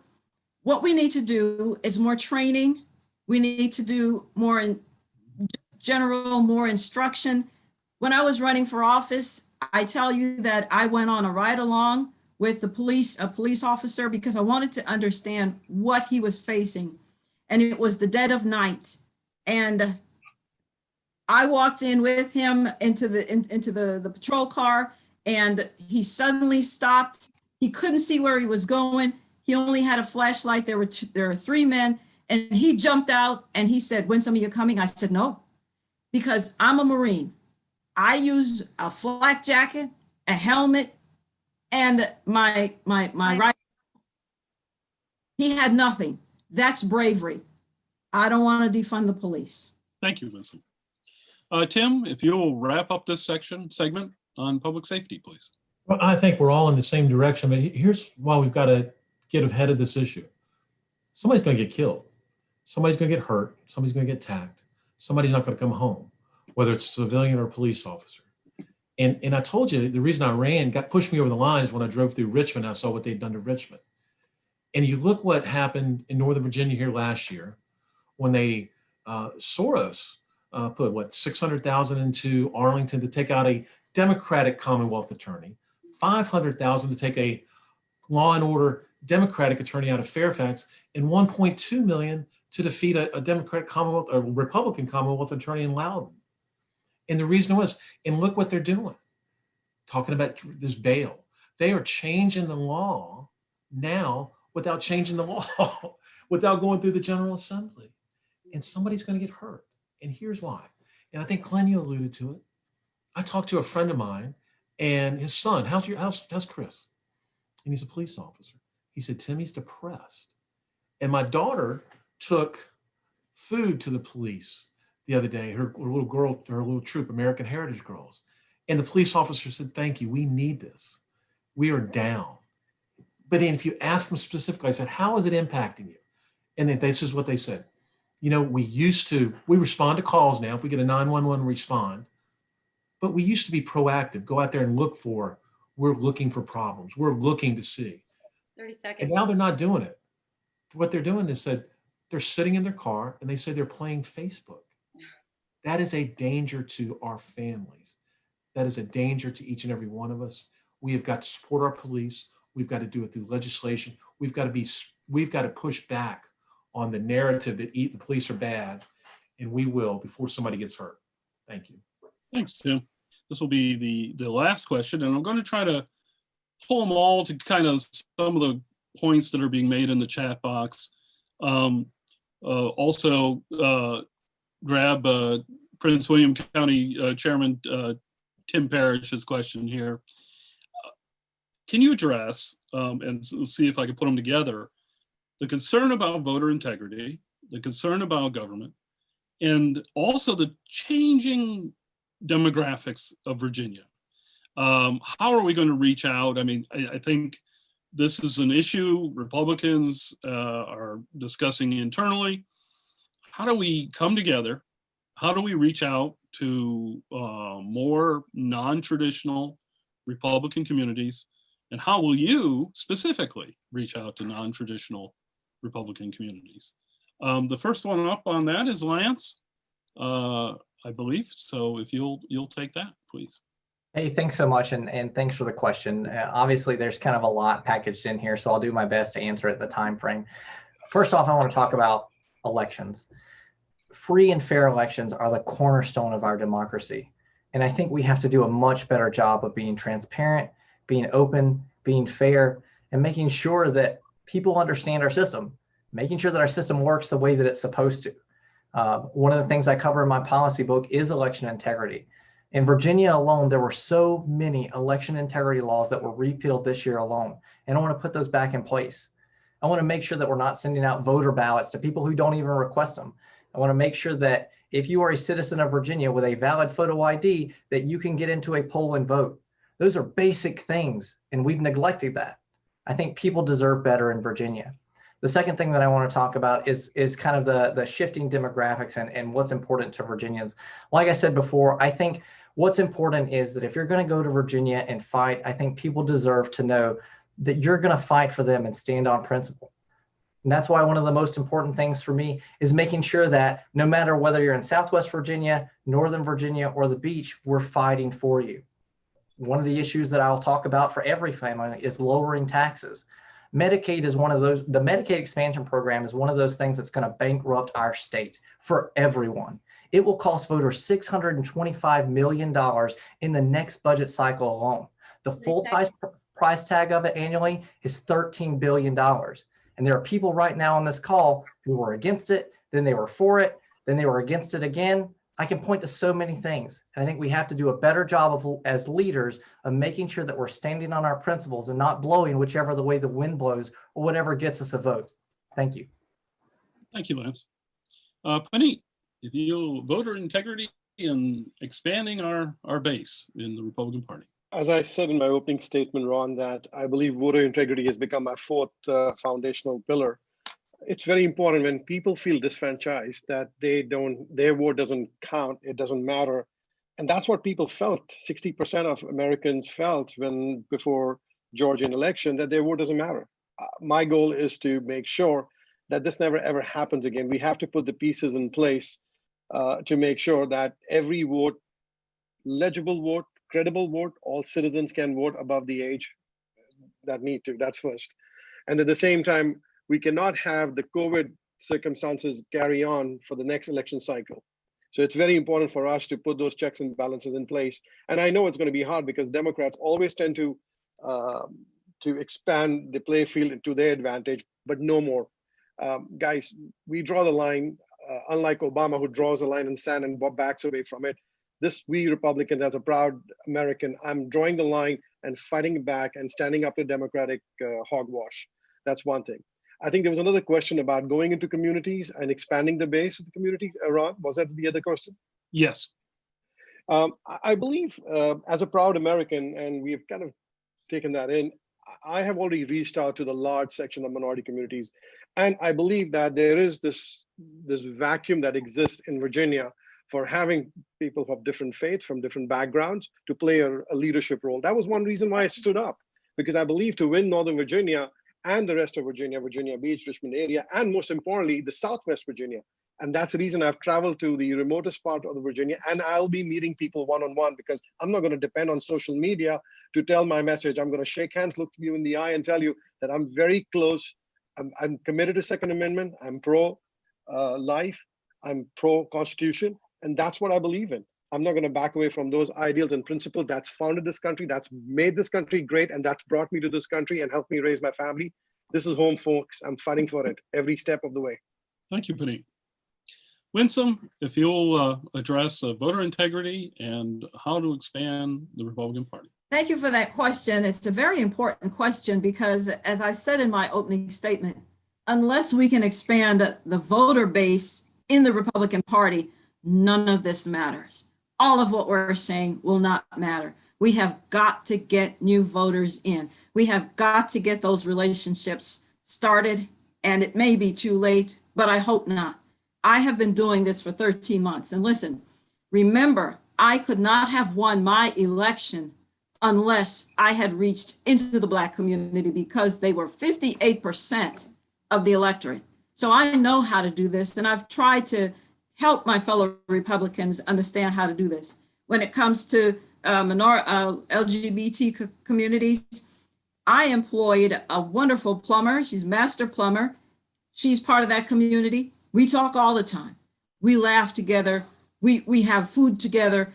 what we need to do is more training. We need to do more in general, more instruction. When I was running for office, I tell you that I went on a ride along with a police officer, because I wanted to understand what he was facing. And it was the dead of night. And I walked in with him into the patrol car, and he suddenly stopped. He couldn't see where he was going. He only had a flashlight. There were 3 men, and he jumped out and he said, "Winsome, are you coming?" I said, "No, because I'm a Marine. I use a flak jacket, a helmet, and my right." He had nothing. That's bravery. I don't want to defund the police. Thank you, Winsome. Tim, if you'll wrap up this segment on public safety, please. Well, I think we're all in the same direction, but here's why we've got to get ahead of this issue. Somebody's going to get killed. Somebody's going to get hurt. Somebody's going to get attacked. Somebody's not going to come home, whether it's a civilian or a police officer. And I told you, the reason I ran, pushed me over the line, is when I drove through Richmond, I saw what they'd done to Richmond. And you look what happened in Northern Virginia here last year when they, Soros put $600,000 into Arlington to take out a Democratic Commonwealth attorney, $500,000 to take a law and order Democratic attorney out of Fairfax, and $1.2 million to defeat a Democratic Commonwealth, a Republican Commonwealth attorney in Loudoun. And the reason was, and look what they're doing, talking about this bail. They are changing the law now without changing the law, without going through the General Assembly. And somebody's going to get hurt. And here's why. And I think Glenn, you alluded to it. I talked to a friend of mine and his son. How's Chris? And he's a police officer. He said, "Tim, he's depressed." And my daughter took food to the police the other day, her little troop, American Heritage Girls. And the police officer said, "Thank you, we need this. We are down." But if you ask them specifically, I said, "How is it impacting you?" And this is what they said. We respond to calls now. If we get a 911, respond. But we used to be proactive, go out there and we're looking for problems. We're looking to see. 30 seconds. And now they're not doing it. What they're doing is they're sitting in their car and they say they're playing Facebook. That is a danger to our families. That is a danger to each and every one of us. We have got to support our police. We've got to do it through legislation. We've got to push back on the narrative that the police are bad, and we will before somebody gets hurt. Thank you. Thanks, Tim. This will be the last question, and I'm going to try to pull them all to kind of some of the points that are being made in the chat box. Also, grab Prince William County Chairman Tim Parrish's question here. Can you address, and see if I can put them together, the concern about voter integrity, the concern about government, and also the changing demographics of Virginia? How are we going to reach out? I mean, I think this is an issue Republicans are discussing internally. How do we come together? How do we reach out to more non-traditional Republican communities? And how will you specifically reach out to non-traditional Republican communities? The first one up on that is Lance, I believe. So if you'll take that, please. Hey, thanks so much. And thanks for the question. Obviously, there's kind of a lot packaged in here, so I'll do my best to answer it in the time frame. First off, I want to talk about elections. Free and fair elections are the cornerstone of our democracy. And I think we have to do a much better job of being transparent, being open, being fair, and making sure that people understand our system, making sure that our system works the way that it's supposed to. One of the things I cover in my policy book is election integrity. In Virginia alone, there were so many election integrity laws that were repealed this year alone. And I want to put those back in place. I want to make sure that we're not sending out voter ballots to people who don't even request them. I want to make sure that if you are a citizen of Virginia with a valid photo ID, that you can get into a poll and vote. Those are basic things, and we've neglected that. I think people deserve better in Virginia. The second thing that I want to talk about is kind of the shifting demographics and what's important to Virginians. Like I said before, I think what's important is that if you're going to go to Virginia and fight, I think people deserve to know that you're going to fight for them and stand on principle. And that's why one of the most important things for me is making sure that no matter whether you're in Southwest Virginia, Northern Virginia, or the beach, we're fighting for you. One of the issues that I'll talk about for every family is lowering taxes. Medicaid is one of those, the Medicaid expansion program is one of those things that's going to bankrupt our state for everyone. It will cost voters $625 million in the next budget cycle alone. The full price tag of it annually is $13 billion. And there are people right now on this call who were against it, then they were for it, then they were against it again. I can point to so many things. And I think we have to do a better job of, as leaders, of making sure that we're standing on our principles and not blowing whichever the way the wind blows or whatever gets us a vote. Thank you. Thank you, Lance. Puneet, if you voter integrity and expanding our base in the Republican Party. As I said in my opening statement, Ron, that I believe voter integrity has become my fourth foundational pillar. It's very important when people feel disfranchised that their vote doesn't count, it doesn't matter. And that's what people felt. 60% of Americans felt before Georgian election, that their vote doesn't matter. My goal is to make sure that this never ever happens again. We have to put the pieces in place to make sure that every vote, legible vote, credible vote, all citizens can vote above the age that need to. That's first. And at the same time, we cannot have the COVID circumstances carry on for the next election cycle. So it's very important for us to put those checks and balances in place. And I know it's going to be hard because Democrats always tend to expand the play field to their advantage, but no more. Guys, we draw the line, unlike Obama, who draws a line in sand and backs away from it. We Republicans, as a proud American, I'm drawing the line and fighting back and standing up to Democratic hogwash. That's one thing. I think there was another question about going into communities and expanding the base of the community. Ron, was that the other question? Yes. I believe as a proud American, and we've kind of taken that in, I have already reached out to the large section of minority communities. And I believe that there is this vacuum that exists in Virginia for having people of different faiths from different backgrounds to play a leadership role. That was one reason why I stood up, because I believe to win Northern Virginia and the rest of Virginia, Virginia Beach, Richmond area, and most importantly, the Southwest Virginia. And that's the reason I've traveled to the remotest part of the Virginia, and I'll be meeting people one-on-one because I'm not going to depend on social media to tell my message. I'm going to shake hands, look you in the eye, and tell you that I'm very close. I'm committed to Second Amendment. I'm pro-life. I'm pro-Constitution. And that's what I believe in. I'm not going to back away from those ideals and principles that's founded this country, that's made this country great, and that's brought me to this country and helped me raise my family. This is home, folks. I'm fighting for it every step of the way. Thank you, Puneet. Winsome, if you'll address voter integrity and how to expand the Republican Party. Thank you for that question. It's a very important question because, as I said in my opening statement, unless we can expand the voter base in the Republican Party, none of this matters. All of what we're saying will not matter. We have got to get new voters in. We have got to get those relationships started, and it may be too late, but I hope not. I have been doing this for 13 months. And listen, remember, I could not have won my election unless I had reached into the Black community because they were 58% of the electorate. So I know how to do this, and I've tried to help my fellow Republicans understand how to do this. When it comes to LGBT communities, I employed a wonderful plumber. She's master plumber. She's part of that community. We talk all the time. We laugh together. We have food together.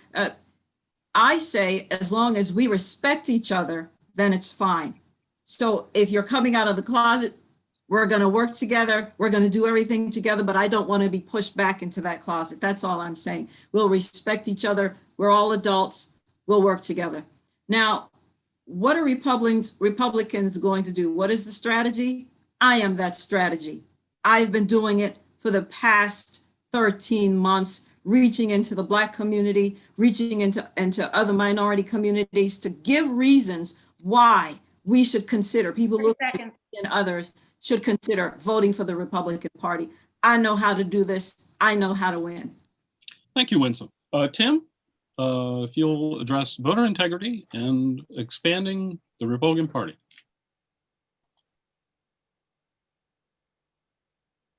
I say, as long as we respect each other, then it's fine. So if you're coming out of the closet, we're going to work together. We're going to do everything together, but I don't want to be pushed back into that closet. That's all I'm saying. We'll respect each other. We're all adults. We'll work together. Now, what are Republicans going to do? What is the strategy? I am that strategy. I've been doing it for the past 13 months, reaching into the Black community, reaching into other minority communities to give reasons why we should consider, people looking and others should consider voting for the Republican Party. I know how to do this. I know how to win. Thank you, Winsome. Tim, if you'll address voter integrity and expanding the Republican Party.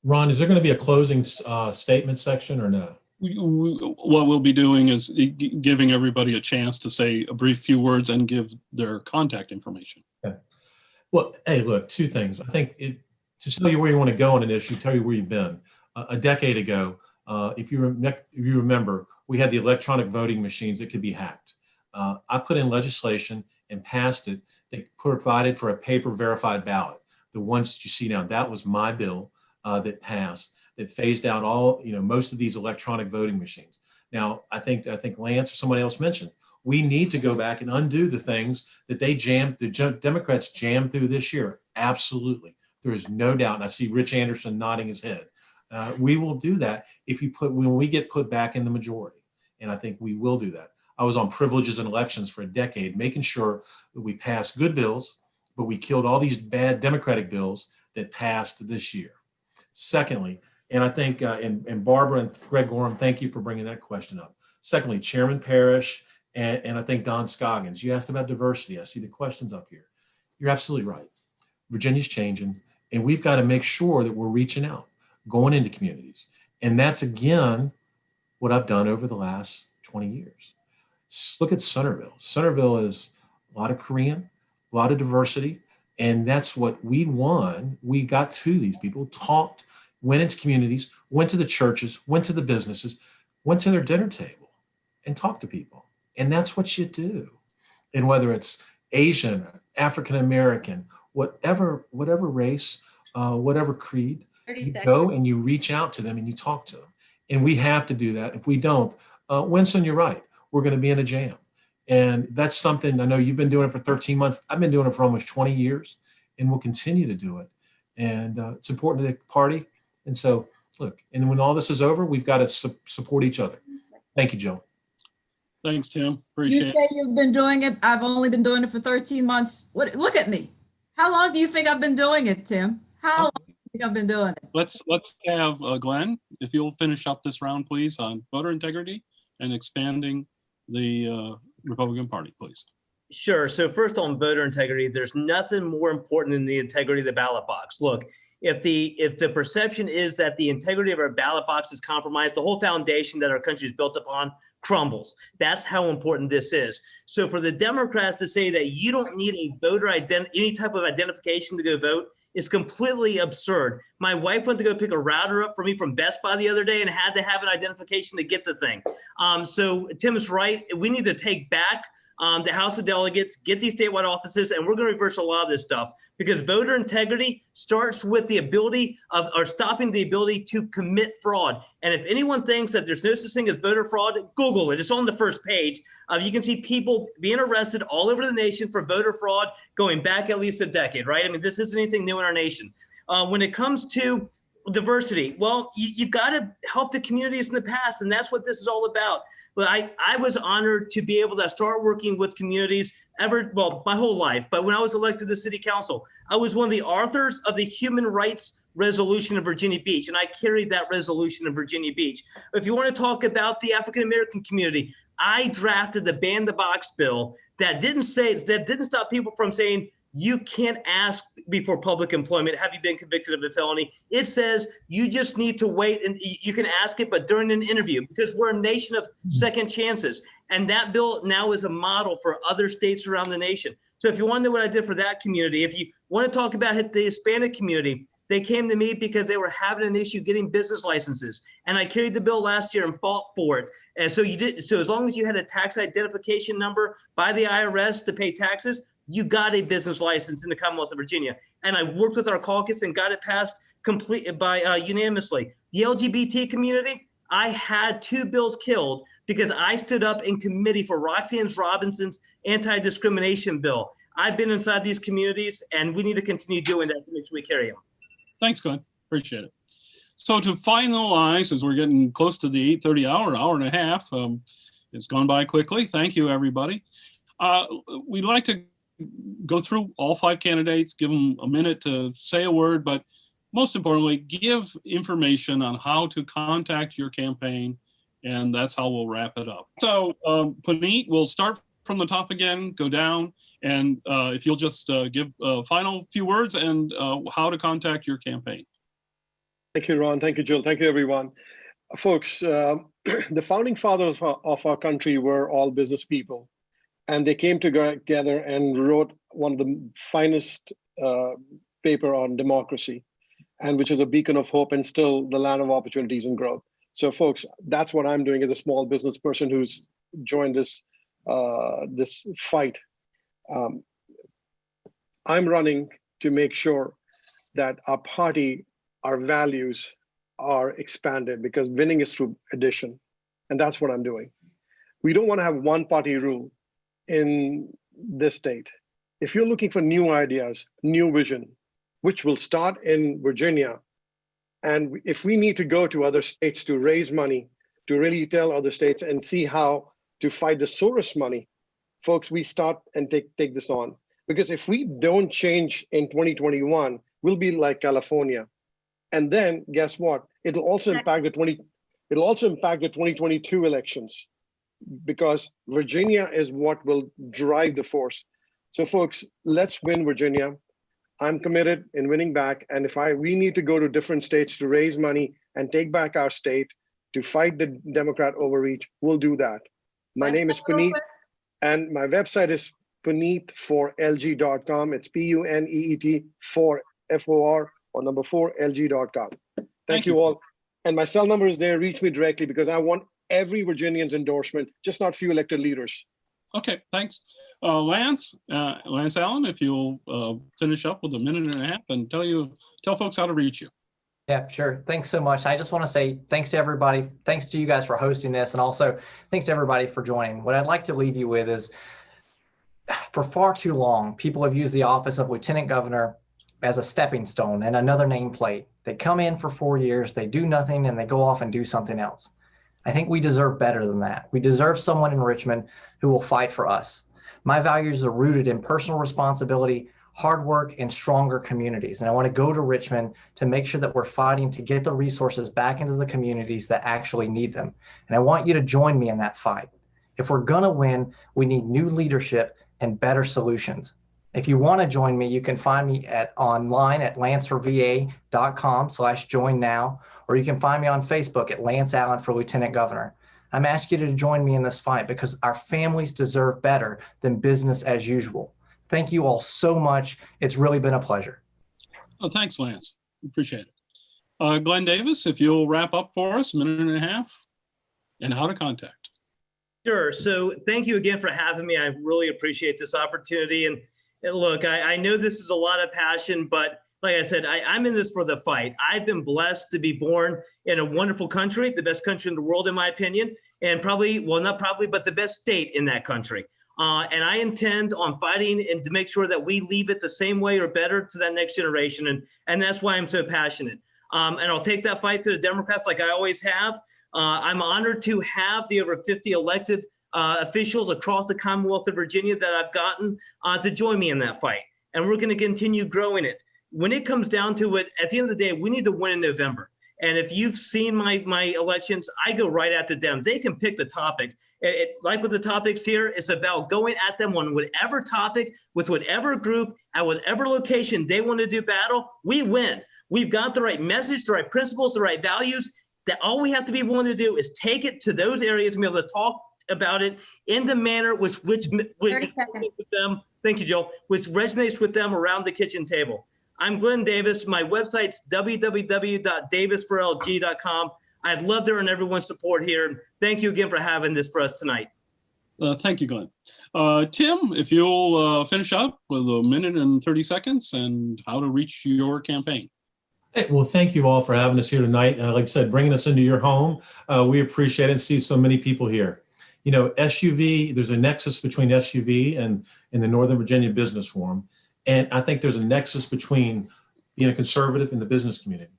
Ron, is there going to be a closing statement section or no? What we'll be doing is giving everybody a chance to say a brief few words and give their contact information. Okay. Well, hey, look, two things. I think to tell you where you want to go on an issue, tell you where you've been. A decade ago, if you remember, we had the electronic voting machines that could be hacked. I put in legislation and passed it that provided for a paper verified ballot. The ones that you see now, that was my bill that passed, that phased out all, most of these electronic voting machines. Now, I think Lance or somebody else mentioned, we need to go back and undo the things that the Democrats jammed through this year. Absolutely. There is no doubt. And I see Rich Anderson nodding his head. We will do that when we get put back in the majority. And I think we will do that. I was on privileges and elections for a decade, making sure that we passed good bills, but we killed all these bad Democratic bills that passed this year. Secondly, and I think, and Barbara and Greg Gorham, thank you for bringing that question up. Secondly, Chairman Parrish and I think Don Scoggins, you asked about diversity. I see the questions up here. You're absolutely right. Virginia's changing, and we've got to make sure that we're reaching out, going into communities. And that's, again, what I've done over the last 20 years. Look at Centerville. Centerville is a lot of Korean, a lot of diversity, and that's what we won. We got to these people, talked, went into communities, went to the churches, went to the businesses, went to their dinner table and talked to people. And that's what you do. And whether it's Asian, African American, whatever race, whatever creed, you go and you reach out to them and you talk to them. And we have to do that. If we don't, Winsome, you're right. We're going to be in a jam. And that's something, I know you've been doing it for 13 months. I've been doing it for almost 20 years and we'll continue to do it. And it's important to the party. And so, look, and when all this is over, we've got to support each other. Thank you, Joe. Thanks, Tim. Appreciate it. You say you've been doing it. I've only been doing it for 13 months. Look at me. How long do you think I've been doing it, Tim? How long do you think I've been doing it? Let's have Glenn, if you'll finish up this round, please, on voter integrity and expanding the Republican Party, please. Sure. So first on voter integrity, there's nothing more important than the integrity of the ballot box. Look, if the perception is that the integrity of our ballot box is compromised, the whole foundation that our country is built upon crumbles. That's how important this is. So for the Democrats to say that you don't need a voter any type of identification to go vote is completely absurd. My wife went to go pick a router up for me from Best Buy the other day and had to have an identification to get the thing. So Tim is right. We need to take back the House of Delegates, get these statewide offices, and we're going to reverse a lot of this stuff because voter integrity starts with the ability of, or stopping the ability to commit fraud. And if anyone thinks that there's no such thing as voter fraud, Google it. It's on the first page. You can see people being arrested all over the nation for voter fraud going back at least a decade, right? I mean, this isn't anything new in our nation. When it comes to diversity, well, you've got to help the communities in the past, and that's what this is all about. But I was honored to be able to start working with communities my whole life. But when I was elected to city council, I was one of the authors of the Human Rights Resolution in Virginia Beach, and I carried that resolution in Virginia Beach. If you want to talk about the African American community, I drafted the Ban the Box bill that didn't stop people from saying, you can't ask before public employment, have you been convicted of a felony? It says you just need to wait and you can ask it, but during an interview, because we're a nation of second chances. And that bill now is a model for other states around the nation. So if you want to know what I did for that community, if you want to talk about the Hispanic community, they came to me because they were having an issue getting business licenses. And I carried the bill last year and fought for it. And so so as long as you had a tax identification number by the IRS to pay taxes, you got a business license in the Commonwealth of Virginia. And I worked with our caucus and got it passed unanimously. The LGBT community, I had 2 bills killed because I stood up in committee for Roxanne Robinson's anti-discrimination bill. I've been inside these communities and we need to continue doing that to make sure we carry them. Thanks, Glenn. Appreciate it. So to finalize, as we're getting close to the 8:30 hour and a half, it's gone by quickly. Thank you, everybody. We'd like to go through all 5 candidates, give them a minute to say a word, but most importantly, give information on how to contact your campaign, and that's how we'll wrap it up. So Puneet, we'll start from the top again, go down, and if you'll just give a final few words and how to contact your campaign. Thank you, Ron. Thank you, Jill. Thank you, everyone. Folks, the founding fathers of our country were all business people, and they came together and wrote one of the finest paper on democracy, and which is a beacon of hope and still the land of opportunities and growth. So folks, that's what I'm doing as a small business person who's joined this this fight. I'm running to make sure that our party, our values are expanded, because winning is through addition. And that's what I'm doing. We don't want to have one party rule in this state. If you're looking for new ideas, new vision, which will start in Virginia, and if we need to go to other states to raise money, to really tell other states and see how to fight the Soros money, folks, we start and take this on. Because if we don't change in 2021, we'll be like California. And then guess what? It'll also impact the 2022 elections, because Virginia is what will drive the force. So folks, let's win Virginia. I'm committed in winning back. And if we need to go to different states to raise money and take back our state to fight the Democrat overreach, we'll do that. My name is Puneet, and my website is puneet4lg.com. It's PUNEET 4 FOR or number 4 LG.com. Thank you all. And my cell number is there. Reach me directly, because I want every Virginian's endorsement, just not few elected leaders. Okay, thanks. Lance Allen, if you'll finish up with a minute and a half and tell folks how to reach you. Yeah, sure. Thanks so much. I just want to say thanks to everybody. Thanks to you guys for hosting this, and also thanks to everybody for joining. What I'd like to leave you with is, for far too long, people have used the office of Lieutenant Governor as a stepping stone and another nameplate. They come in for 4 years, they do nothing, and they go off and do something else. I think we deserve better than that. We deserve someone in Richmond who will fight for us. My values are rooted in personal responsibility, hard work, and stronger communities. And I want to go to Richmond to make sure that we're fighting to get the resources back into the communities that actually need them. And I want you to join me in that fight. If we're going to win, we need new leadership and better solutions. If you want to join me, you can find me online at lancerva.com/join now, or you can find me on Facebook at Lance Allen for Lieutenant Governor. I'm asking you to join me in this fight, because our families deserve better than business as usual. Thank you all so much. It's really been a pleasure. Oh, thanks, Lance. Appreciate it. Glenn Davis, if you'll wrap up for us, a minute and a half, and how to contact. Sure. So thank you again for having me. I really appreciate this opportunity. And look, I know this is a lot of passion, but like I said, I'm in this for the fight. I've been blessed to be born in a wonderful country, the best country in the world, in my opinion, and probably, well, not probably, but the best state in that country. And I intend on fighting and to make sure that we leave it the same way or better to that next generation. And that's why I'm so passionate. And I'll take that fight to the Democrats like I always have. I'm honored to have the over 50 elected officials across the Commonwealth of Virginia that I've gotten to join me in that fight. And we're going to continue growing it. When it comes down to it, at the end of the day, we need to win in November. And if you've seen my elections, I go right at the Dems. They can pick the topic. Like with the topics here, it's about going at them on whatever topic, with whatever group, at whatever location they want to do battle. We win. We've got the right message, the right principles, the right values. That all we have to be willing to do is take it to those areas and be able to talk about it in the manner which resonates with them. Thank you, Joel. Which resonates with them around the kitchen table. I'm Glenn Davis. My website's www.davis4lg.com. I'd love to earn everyone's support here. Thank you again for having this for us tonight. Thank you, Glenn. Tim, if you'll finish up with a minute and 30 seconds and how to reach your campaign. Hey, well, thank you all for having us here tonight. Like I said, bringing us into your home. We appreciate it and see so many people here. You know, SUV, there's a nexus between SUV and the Northern Virginia Business Forum. And I think there's a nexus between being a conservative and the business community.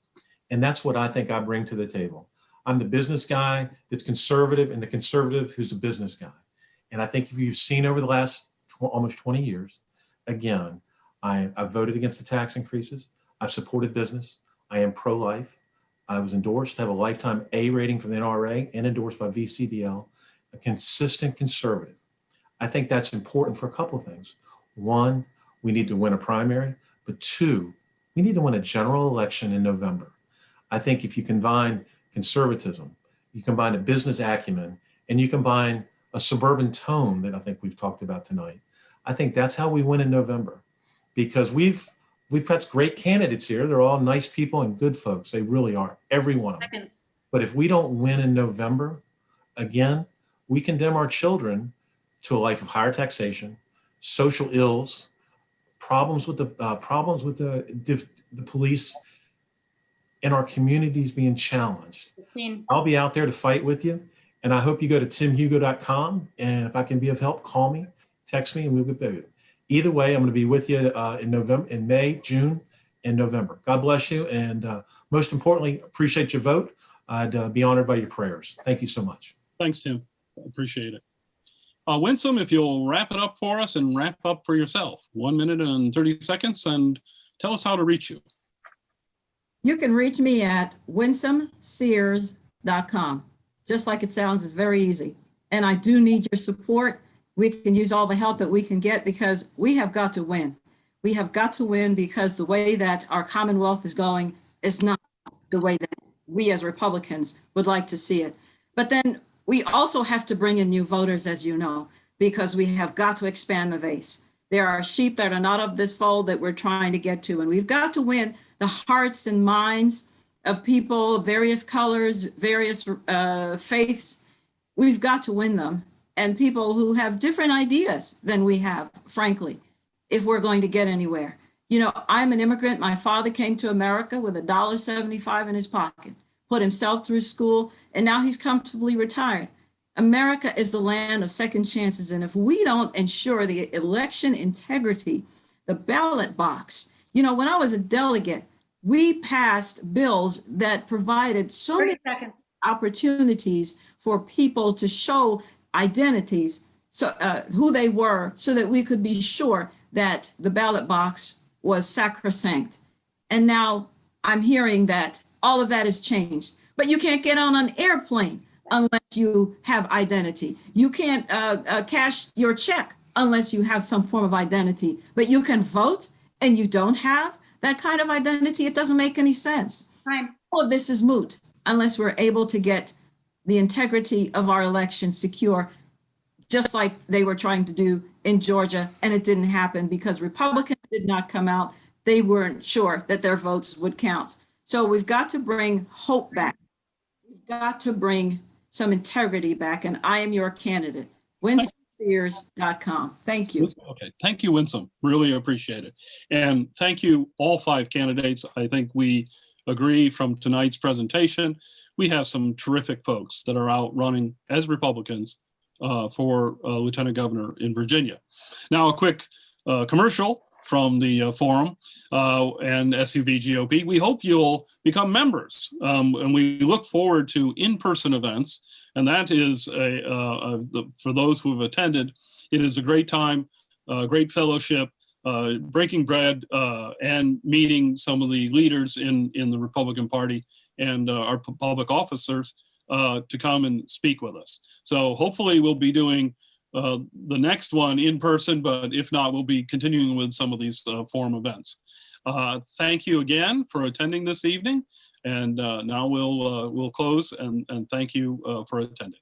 And that's what I think I bring to the table. I'm the business guy that's conservative and the conservative who's a business guy. And I think if you've seen over the last almost 20 years, again, I've voted against the tax increases. I've supported business. I am pro-life. I was endorsed to have a lifetime A rating from the NRA and endorsed by VCDL, a consistent conservative. I think that's important for a couple of things. One, we need to win a primary, but two, we need to win a general election in November. I think if you combine conservatism, you combine a business acumen, and you combine a suburban tone that I think we've talked about tonight, I think that's how we win in November, because we've got great candidates here. They're all nice people and good folks. They really are, every one of them. Seconds. But if we don't win in November, again, we condemn our children to a life of higher taxation, social ills, problems with the police, and our communities being challenged. 15. I'll be out there to fight with you, and I hope you go to timhugo.com, and if I can be of help, call me, text me, and we'll get there. Either way, I'm going to be with you in May, June, and November. God bless you, and most importantly, appreciate your vote. I'd be honored by your prayers. Thank you so much. Thanks, Tim. I appreciate it. Winsome, if you'll wrap it up for us and wrap up for yourself. 1 minute and 30 seconds, and tell us how to reach you. You can reach me at winsomesears.com. Just like it sounds, it's very easy. And I do need your support. We can use all the help that we can get, because we have got to win. We have got to win, because the way that our Commonwealth is going is not the way that we as Republicans would like to see it. But then we also have to bring in new voters, as you know, because we have got to expand the base. There are sheep that are not of this fold that we're trying to get to, and we've got to win the hearts and minds of people of various colors, various faiths. We've got to win them, and people who have different ideas than we have, frankly, if we're going to get anywhere. You know, I'm an immigrant. My father came to America with $1.75 in his pocket, put himself through school, and now he's comfortably retired. America is the land of second chances, and if we don't ensure the election integrity, the ballot box, you know, when I was a delegate, we passed bills that provided so 30 many seconds. opportunities for people to show identities, so who they were, so that we could be sure that the ballot box was sacrosanct. And now I'm hearing that all of that has changed. But you can't get on an airplane unless you have identity. You can't cash your check unless you have some form of identity. But you can vote and you don't have that kind of identity. It doesn't make any sense. Time. All of this is moot unless we're able to get the integrity of our election secure, just like they were trying to do in Georgia, and it didn't happen because Republicans did not come out. They weren't sure that their votes would count. So we've got to bring hope back. We've got to bring some integrity back, and I am your candidate. WinsomeSears.com. Thank you. Okay, thank you, Winsome. Really appreciate it. And thank you, all 5 candidates. I think we agree from tonight's presentation, we have some terrific folks that are out running as Republicans for Lieutenant Governor in Virginia. Now, a quick commercial from the forum and SUV GOP. We hope you'll become members, and we look forward to in-person events. And that is, for those who have attended, it is a great time, great fellowship, breaking bread, and meeting some of the leaders in the Republican Party and our public officers to come and speak with us. So hopefully we'll be doing the next one in person, but if not, we'll be continuing with some of these forum events. Thank you again for attending this evening, and now we'll close and thank you for attending.